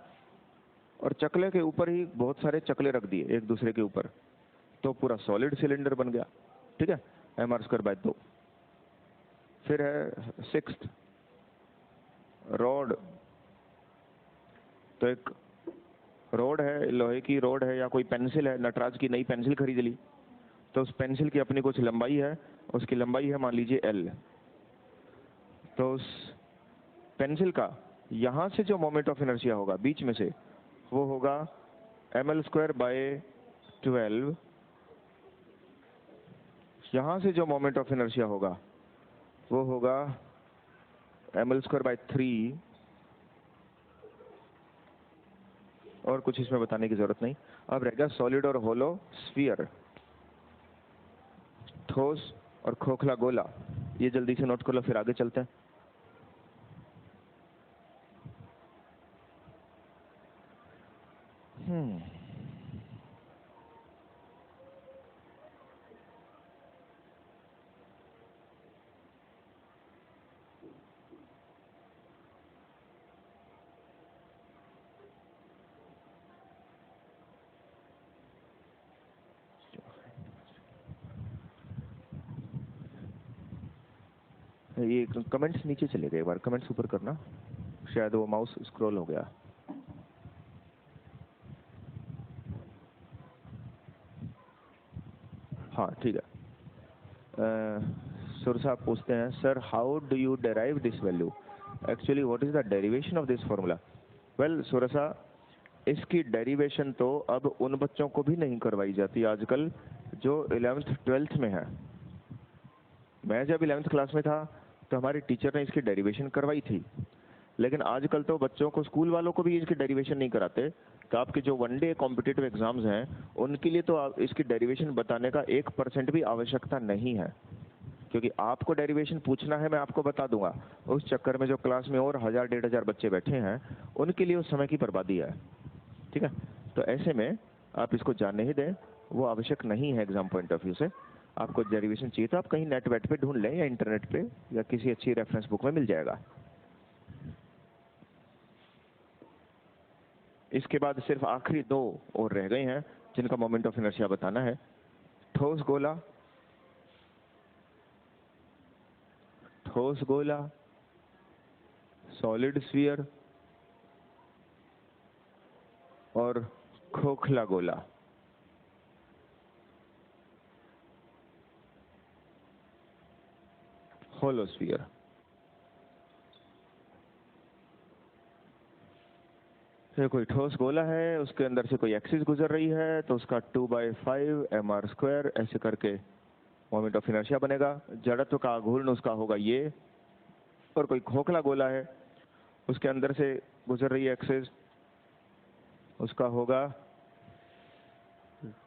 A: और चकले के ऊपर ही बहुत सारे चकले रख दिए एक दूसरे के ऊपर, तो पूरा सॉलिड सिलेंडर बन गया। ठीक है, mr²/2। फिर है सिक्स्थ रॉड। तो एक रोड है, लोहे की रोड है या कोई पेंसिल है, नटराज की नई पेंसिल खरीद ली, तो उस पेंसिल की अपनी कुछ लंबाई है, उसकी लंबाई है मान लीजिए L। तो उस पेंसिल का यहाँ से जो मोमेंट ऑफ इनर्शिया होगा बीच में से, वो होगा ml²/12। यहाँ से जो मोमेंट ऑफ इनर्शिया होगा वो होगा ml²/3। और कुछ इसमें बताने की जरूरत नहीं। अब रहेगा सॉलिड और होलो स्फीयर, ठोस और खोखला गोला। ये जल्दी से नोट कर लो, फिर आगे चलते हैं। ये कमेंट्स नीचे चले गए, एक बार कमेंट्स ऊपर करना, शायद वो माउस स्क्रॉल हो गया। हाँ ठीक है। सुर साहब पूछते हैं, sir how do you derive this value, actually what is the derivation of this formula. Well Sursa, इसकी डेरिवेशन तो अब उन बच्चों को भी नहीं करवाई जाती आजकल जो 11th 12th में है। मैं जब 11th क्लास में था तो हमारे टीचर ने इसकी डेरिवेशन करवाई थी, लेकिन आजकल तो बच्चों को, स्कूल वालों को भी इसकी डेरिवेशन नहीं कराते। तो आपके जो वनडे कॉम्पिटिटिव एग्जाम्स हैं उनके लिए तो इसकी डेरिवेशन बताने का 1% भी आवश्यकता नहीं है, क्योंकि आपको डेरिवेशन पूछना है मैं आपको बता दूंगा। उस चक्कर में जो क्लास में और 1000-1500 बच्चे बैठे हैं उनके लिए उस समय की बर्बादी है। ठीक है, तो ऐसे में आप इसको जानने ही दें, वो आवश्यक नहीं है एग्जाम पॉइंट ऑफ व्यू से। आपको डेरिवेशन चाहिए तो आप कहीं नेट वेट पे ढूंढ लें या इंटरनेट पे या किसी अच्छी रेफरेंस बुक में मिल जाएगा। इसके बाद सिर्फ आखिरी दो और रह गए हैं जिनका मोमेंट ऑफ इनर्शिया बताना है। ठोस गोला, ठोस गोला, सॉलिड स्फीयर और खोखला गोला। Hollow sphere. तो कोई ठोस गोला है, उसके अंदर से कोई एक्सिस गुजर रही है, तो उसका 2/5 mr², ऐसे करके मोमेंट ऑफ इनर्शिया बनेगा। जड़त्व का घूर्ण उसका होगा ये। और कोई खोखला गोला है, उसके अंदर से गुजर रही है एक्सिस, उसका होगा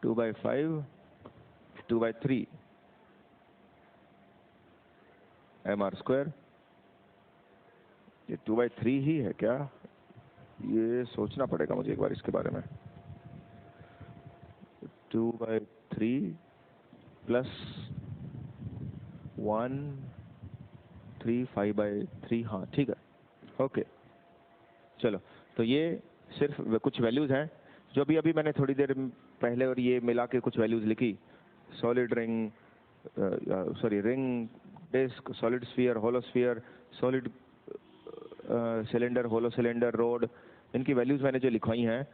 A: 2/5 2/3 mr²। ये 2/3 ही है क्या, ये सोचना पड़ेगा मुझे एक बार इसके बारे में। 2/3 प्लस 1 3 5/3, हाँ ठीक है, ओके। चलो, तो ये सिर्फ कुछ वैल्यूज हैं जो भी अभी मैंने थोड़ी देर पहले और ये मिला के कुछ वैल्यूज लिखी। Solid ring, sorry ring, disc, solid sphere, hollow sphere, solid cylinder, hollow cylinder, rod, इनकी वैल्यूज मैंने जो लिखवाई हैं,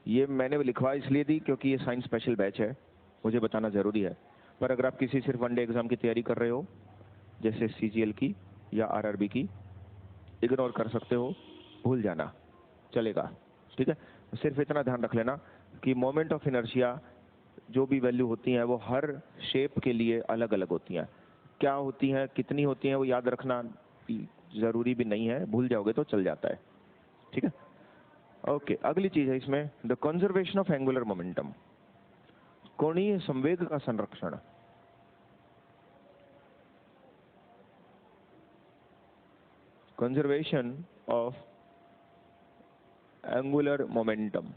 A: ये मैंने लिखवा इसलिए दी क्योंकि ये साइंस स्पेशल बैच है, मुझे बताना ज़रूरी है। पर अगर आप किसी सिर्फ वनडे एग्ज़ाम की तैयारी कर रहे हो, जैसे CGL की या RRB की, इग्नोर कर सकते हो, भूल जाना चलेगा। ठीक है, सिर्फ इतना ध्यान रख लेना कि मोमेंट ऑफ इनर्शिया जो भी वैल्यू होती हैं वो हर शेप के लिए अलग अलग होती हैं। क्या होती हैं, कितनी होती हैं, वो याद रखना ज़रूरी भी नहीं है, भूल जाओगे तो चल जाता है। ठीक है, ओके। अगली चीज है इसमें, the conservation of angular momentum, कोणीय संवेग का संरक्षण। Conservation of angular momentum.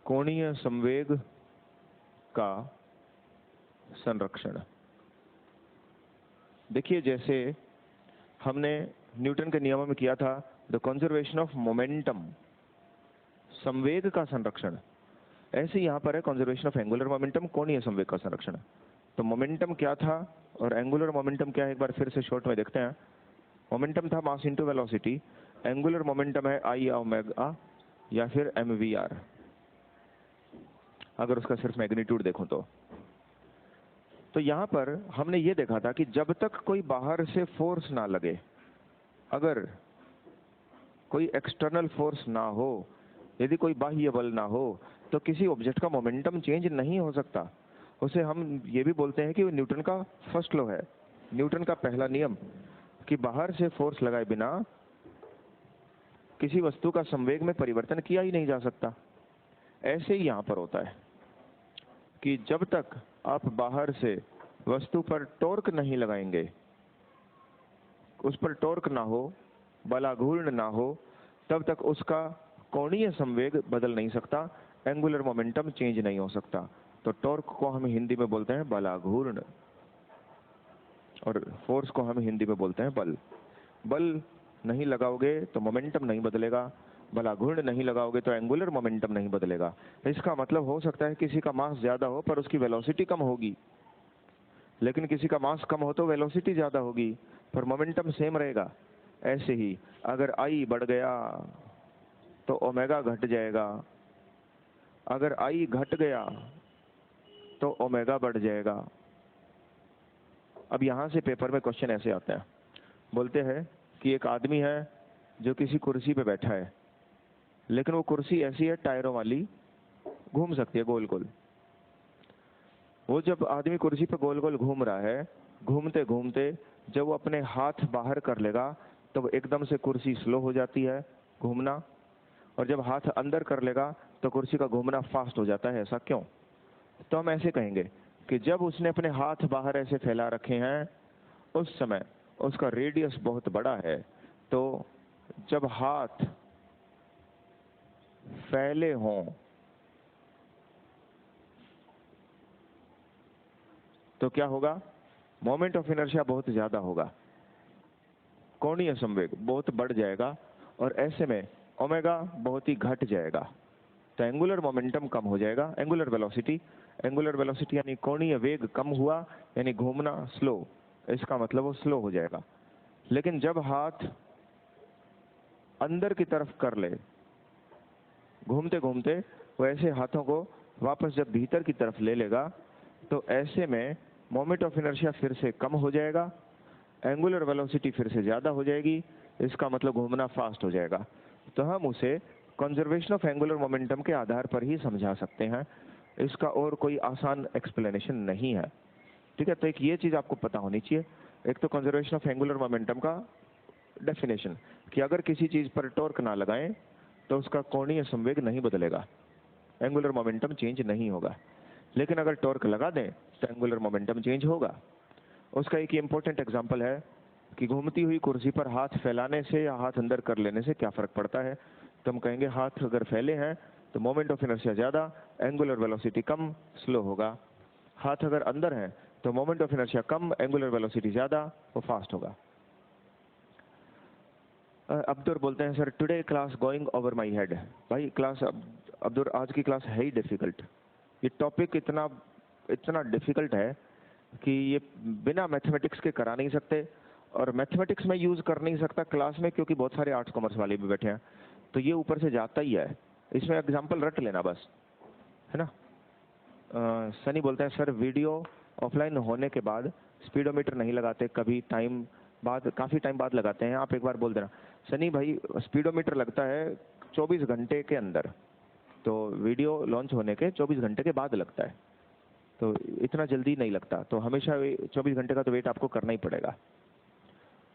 A: कोणीय संवेग का संरक्षण। देखिए, जैसे हमने न्यूटन के नियमों में किया था, द कंजर्वेशन ऑफ मोमेंटम, संवेग का संरक्षण, ऐसे यहां पर है कंजर्वेशन ऑफ एंगुलर मोमेंटम, कोणीय संवेग का संरक्षण। तो मोमेंटम क्या था और एंगुलर मोमेंटम क्या है, एक बार फिर से शॉर्ट में देखते हैं। मोमेंटम था mass into velocity, angular momentum है आई ओमेगा या फिर mvr, अगर उसका सिर्फ मैग्नीट्यूड देखूं तो यहां पर हमने ये देखा था कि जब तक कोई बाहर से फोर्स ना लगे, अगर कोई एक्सटर्नल फोर्स ना हो, यदि कोई बाह्य बल ना हो, तो किसी ऑब्जेक्ट का मोमेंटम चेंज नहीं हो सकता। उसे हम ये भी बोलते हैं कि वो न्यूटन का फर्स्ट लॉ है, न्यूटन का पहला नियम, कि बाहर से फोर्स लगाए बिना किसी वस्तु का संवेग में परिवर्तन किया ही नहीं जा सकता। ऐसे ही यहां पर होता है कि जब तक आप बाहर से वस्तु पर टॉर्क नहीं लगाएंगे, उस पर टॉर्क ना हो, बलाघूर्ण ना हो, तब तक उसका कोणीय संवेग बदल नहीं सकता, एंगुलर मोमेंटम चेंज नहीं हो सकता। तो टॉर्क को हम हिंदी में बोलते हैं बलाघूर्ण और फोर्स को हम हिंदी में बोलते हैं बल। बल नहीं लगाओगे तो मोमेंटम नहीं बदलेगा, बलाघूर्ण नहीं लगाओगे तो एंगुलर मोमेंटम नहीं बदलेगा। इसका मतलब हो सकता है किसी का मास ज्यादा हो पर उसकी वेलोसिटी कम होगी, लेकिन किसी का मास कम हो तो वेलोसिटी ज्यादा होगी पर मोमेंटम सेम रहेगा। ऐसे ही अगर आई बढ़ गया तो ओमेगा घट जाएगा, अगर आई घट गया तो ओमेगा बढ़ जाएगा। अब यहां से पेपर में क्वेश्चन ऐसे आते हैं, बोलते हैं कि एक आदमी है जो किसी कुर्सी पे बैठा है, लेकिन वो कुर्सी ऐसी है टायरों वाली, घूम सकती है गोल गोल। वो जब आदमी कुर्सी पे गोल गोल घूम रहा है, घूमते घूमते जब वो अपने हाथ बाहर कर लेगा तो एकदम से कुर्सी स्लो हो जाती है घूमना, और जब हाथ अंदर कर लेगा तो कुर्सी का घूमना फास्ट हो जाता है। ऐसा क्यों? तो हम ऐसे कहेंगे कि जब उसने अपने हाथ बाहर ऐसे फैला रखे हैं, उस समय उसका रेडियस बहुत बड़ा है, तो जब हाथ फैले हों तो क्या होगा? मोमेंट ऑफ इनर्शिया बहुत ज्यादा होगा, कोणीय संवेग बहुत बढ़ जाएगा और ऐसे में ओमेगा बहुत ही घट जाएगा, तो एंगुलर मोमेंटम कम हो जाएगा। एंगुलर वेलोसिटी यानी कोणीय वेग कम हुआ, यानी घूमना स्लो, इसका मतलब वो स्लो हो जाएगा। लेकिन जब हाथ अंदर की तरफ कर ले, घूमते घूमते वो ऐसे हाथों को वापस जब भीतर की तरफ ले लेगा, तो ऐसे में मोमेंट ऑफ इनर्शिया फिर से कम हो जाएगा, एंगुलर वेलोसिटी फिर से ज्यादा हो जाएगी, इसका मतलब घूमना फास्ट हो जाएगा। तो हम उसे कंजर्वेशन ऑफ एंगुलर मोमेंटम के आधार पर ही समझा सकते हैं, इसका और कोई आसान एक्सप्लेनेशन नहीं है। ठीक है, तो एक ये चीज आपको पता होनी चाहिए। एक तो कंजर्वेशन ऑफ एंगुलर मोमेंटम का डेफिनेशन कि अगर किसी चीज पर टॉर्क ना लगाएं तो उसका कोणीय संवेग नहीं बदलेगा, एंगुलर मोमेंटम चेंज नहीं होगा। लेकिन अगर टॉर्क लगा दें तो एंगुलर मोमेंटम चेंज होगा। उसका एक इंपॉर्टेंट एग्जांपल है कि घूमती हुई कुर्सी पर हाथ फैलाने से या हाथ अंदर कर लेने से क्या फर्क पड़ता है। तो हम कहेंगे हाथ अगर फैले हैं तो मोमेंट ऑफ इनर्शिया ज्यादा, एंगुलर वेलोसिटी कम, स्लो होगा। हाथ अगर अंदर है तो moment of inertia come, angular velocity ज्यादा, वो फास्ट होगा। अब्दुल बोलते हैं sir today class going over my head. भाई क्लास अब्दुल आज की क्लास है ही डिफिकल्ट, ये टॉपिक इतना डिफिकल्ट है कि ये बिना मैथमेटिक्स के करा नहीं सकते, और मैथमेटिक्स में यूज कर नहीं सकता क्लास में क्योंकि बहुत सारे आर्ट्स कॉमर्स वाले भी बैठे हैं, तो ये ऊपर से जाता ही है। इसमें एग्जाम्पल रट लेना बस, है ना। सनी बोलते हैं सर वीडियो ऑफलाइन होने के बाद स्पीडोमीटर नहीं लगाते, कभी टाइम बाद, काफी टाइम बाद लगाते हैं, आप एक बार बोल देना। सनी भाई स्पीडोमीटर लगता है 24 घंटे के अंदर, तो वीडियो लॉन्च होने के 24 घंटे के बाद लगता है, तो इतना जल्दी नहीं लगता, तो हमेशा 24 घंटे का तो वेट आपको करना ही पड़ेगा।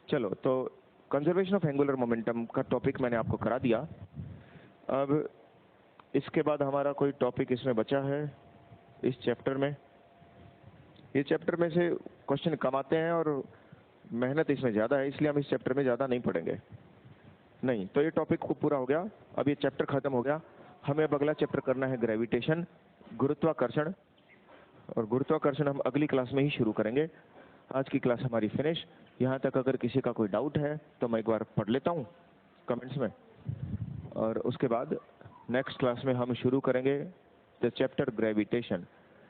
A: चलो, तो कंजर्वेशन ऑफ एंगुलर मोमेंटम का टॉपिक मैंने आपको करा दिया। अब इसके बाद हमारा कोई टॉपिक इसमें बचा है इस चैप्टर में। ये चैप्टर में से क्वेश्चन कम आते हैं और मेहनत इसमें ज़्यादा है, इसलिए हम इस चैप्टर में ज़्यादा नहीं पढ़ेंगे। नहीं तो ये टॉपिक खूब पूरा हो गया, अब ये चैप्टर खत्म हो गया। हमें अब अगला चैप्टर करना है ग्रेविटेशन, गुरुत्वाकर्षण। और गुरुत्वाकर्षण हम अगली क्लास में ही शुरू करेंगे। आज की क्लास हमारी फिनिश। यहाँ तक अगर किसी का कोई डाउट है तो मैं एक बार पढ़ लेता हूँ कमेंट्स में, और उसके बाद नेक्स्ट क्लास में हम शुरू करेंगे द चैप्टर ग्रेविटेशन।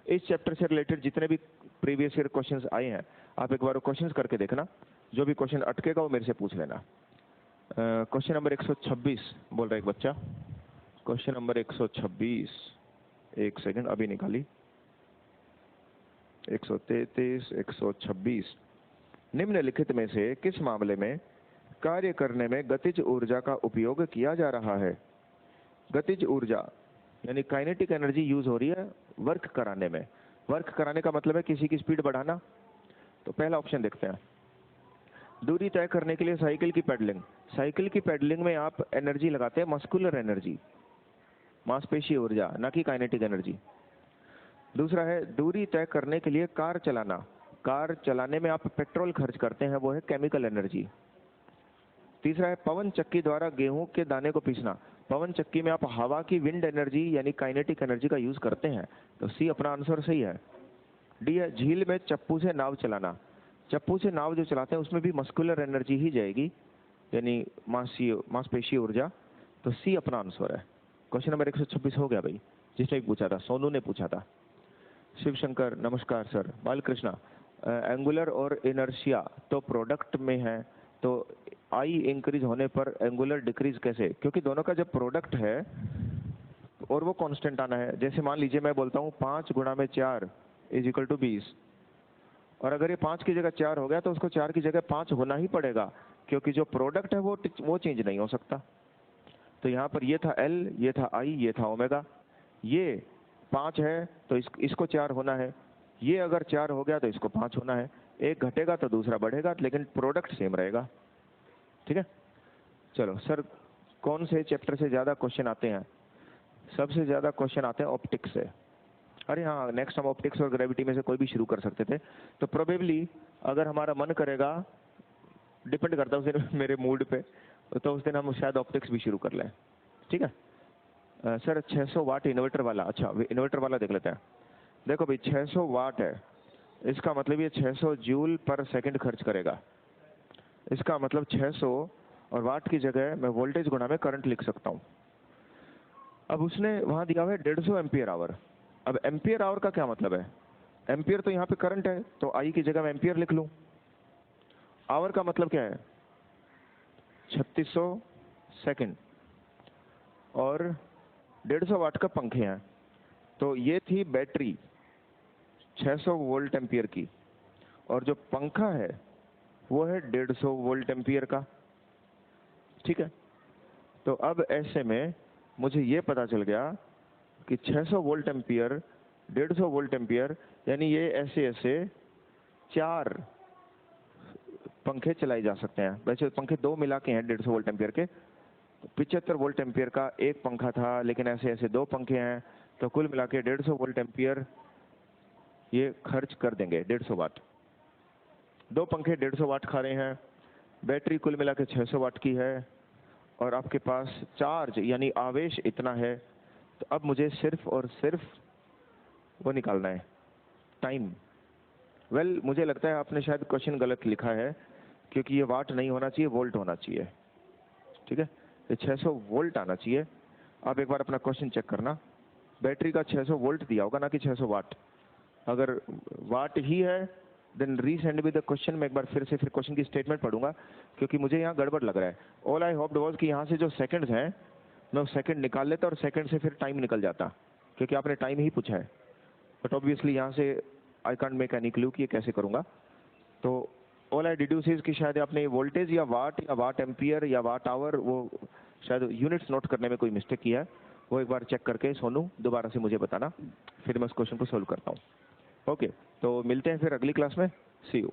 A: इस चैप्टर से रिलेटेड जितने भी प्रीवियस ईयर क्वेश्चंस आए हैं, आप एक बार क्वेश्चंस करके देखना। जो भी क्वेश्चन अटकेगा वो मेरे से पूछ लेना। क्वेश्चन नंबर 126 बोल रहा है एक बच्चा। क्वेश्चन नंबर 126, एक सेकंड अभी निकाली। 133, 126। निम्नलिखित में से किस मामले में कार्य करने में गतिज ऊर्जा का उपयोग किया जा रहा है? गतिज ऊर्जा यानी काइनेटिक एनर्जी यूज हो रही है वर्क कराने में। वर्क कराने का मतलब है किसी की स्पीड बढ़ाना। तो पहला ऑप्शन देखते हैं, दूरी तय करने के लिए साइकिल की पेडलिंग। साइकिल की पेडलिंग में आप एनर्जी लगाते हैं मस्कुलर एनर्जी, मांसपेशीय ऊर्जा, ना कि काइनेटिक एनर्जी। दूसरा है दूरी तय करने के लिए कार चलाना। कार चलाने में आप पेट्रोल खर्च करते हैं, वो है केमिकल एनर्जी। तीसरा है पवन चक्की द्वारा गेहूं के दाने को पीसना। पवन चक्की में आप हवा की विंड एनर्जी यानी काइनेटिक एनर्जी का यूज करते हैं, तो सी अपना आंसर सही है। डी है झील में चप्पू से नाव चलाना। चप्पू से नाव जो चलाते हैं उसमें भी मस्कुलर एनर्जी ही जाएगी, यानी मांसपेशीय ऊर्जा, तो सी अपना आंसर है। क्वेश्चन नंबर 126 हो गया भाई, जिसने भी पूछा था, सोनू ने पूछा था। शिव शंकर नमस्कार सर। बालकृष्णा, एंगुलर और इनर्शिया तो प्रोडक्ट में है, तो आई इंक्रीज होने पर एंगुलर डिक्रीज कैसे? क्योंकि दोनों का जब प्रोडक्ट है और वो कांस्टेंट आना है। जैसे मान लीजिए मैं बोलता हूँ 5 गुणा में 4 इज इक्वल टू 20, और अगर ये 5 की जगह 4 हो गया तो उसको 4 की जगह 5 होना ही पड़ेगा, क्योंकि जो प्रोडक्ट है वो चेंज नहीं हो सकता। तो यहाँ पर ये था L, ये था I, ये था ओमेगा। ये 5 है तो इसको 4 होना है, ये अगर 4 हो गया तो इसको 5 होना है। एक घटेगा तो दूसरा बढ़ेगा, लेकिन प्रोडक्ट सेम रहेगा। ठीक है, चलो सर, कौन से चैप्टर से ज्यादा क्वेश्चन आते हैं? सबसे ज्यादा क्वेश्चन आते हैं ऑप्टिक्स से। अरे हाँ, नेक्स्ट हम ऑप्टिक्स और ग्रेविटी में से कोई भी शुरू कर सकते थे। तो प्रोबेबली अगर हमारा मन करेगा, डिपेंड करता है उस दिन मेरे मूड पे, तो उस दिन हम शायद ऑप्टिक्स भी शुरू कर लें। ठीक है सर, 600 वाट इन्वर्टर वाला। अच्छा, इन्वर्टर वाला देख लेते हैं। देखो भाई, 600 वाट है, इसका मतलब ये 600 जूल पर सेकंड खर्च करेगा। इसका मतलब 600 और वाट की जगह मैं वोल्टेज गुणा में करंट लिख सकता हूँ। अब उसने वहां दिया हुआ है 150 एम्पियर आवर। अब एम्पियर आवर का क्या मतलब है? एम्पियर तो यहाँ पे करंट है, तो आई की जगह मैं एम्पियर लिख लूँ। आवर का मतलब क्या है? 3600 सेकंड। और 150 वाट का पंखे हैं, तो ये थी बैटरी 600 वोल्ट एम्पियर की, और जो पंखा है वो है 150 वोल्ट एम्पियर का। ठीक है, तो अब ऐसे में मुझे ये पता चल गया कि 600 वोल्ट एम्पियर, 150 वोल्ट एम्पियर, यानी ये ऐसे ऐसे 4 पंखे चलाए जा सकते हैं। वैसे पंखे 2 मिला के हैं 150 वोल्ट एम्पियर के। 75 वोल्ट एम्पियर का एक पंखा था, लेकिन ऐसे ऐसे 2 पंखे हैं, तो कुल मिला के 150 वोल्ट एम्पियर ये खर्च कर देंगे। 150 वाट, 2 पंखे 150 वाट खा रहे हैं, बैटरी कुल मिला के 600 वाट की है, और आपके पास चार्ज यानी आवेश इतना है। तो अब मुझे सिर्फ और सिर्फ वो निकालना है, टाइम। वेल, मुझे लगता है आपने शायद क्वेश्चन गलत लिखा है, क्योंकि ये वाट नहीं होना चाहिए, वोल्ट होना चाहिए। ठीक है, ये 600 वोल्ट आना चाहिए। आप एक बार अपना क्वेश्चन चेक करना, बैटरी का 600 वोल्ट दिया होगा, ना कि 600 वाट। अगर वाट ही है then resend with the question. मैं एक बार फिर क्वेश्चन की स्टेटमेंट पढ़ूंगा, क्योंकि मुझे यहाँ गड़बड़ लग रहा है। ऑल आई होप्ड वाज कि यहाँ से जो सेकंड्स हैं मैं वो सेकंड निकाल लेता और सेकंड से फिर टाइम निकल जाता, क्योंकि आपने टाइम ही पूछा है। बट ऑब्वियसली यहाँ से I can't make any clue कि ये कैसे करूँगा। तो ऑल आई डिड्यूस इज कि शायद आपने वोल्टेज या वाट एम्पियर या वाट आवर, वो शायद यूनिट्स नोट करने में कोई मिस्टेक किया है। वो एक बार चेक करके सोनू दोबारा से मुझे बताना, फिर मैं उस क्वेश्चन को सोल्व करता हूँ। ओके, तो मिलते हैं फिर अगली क्लास में। सी यू।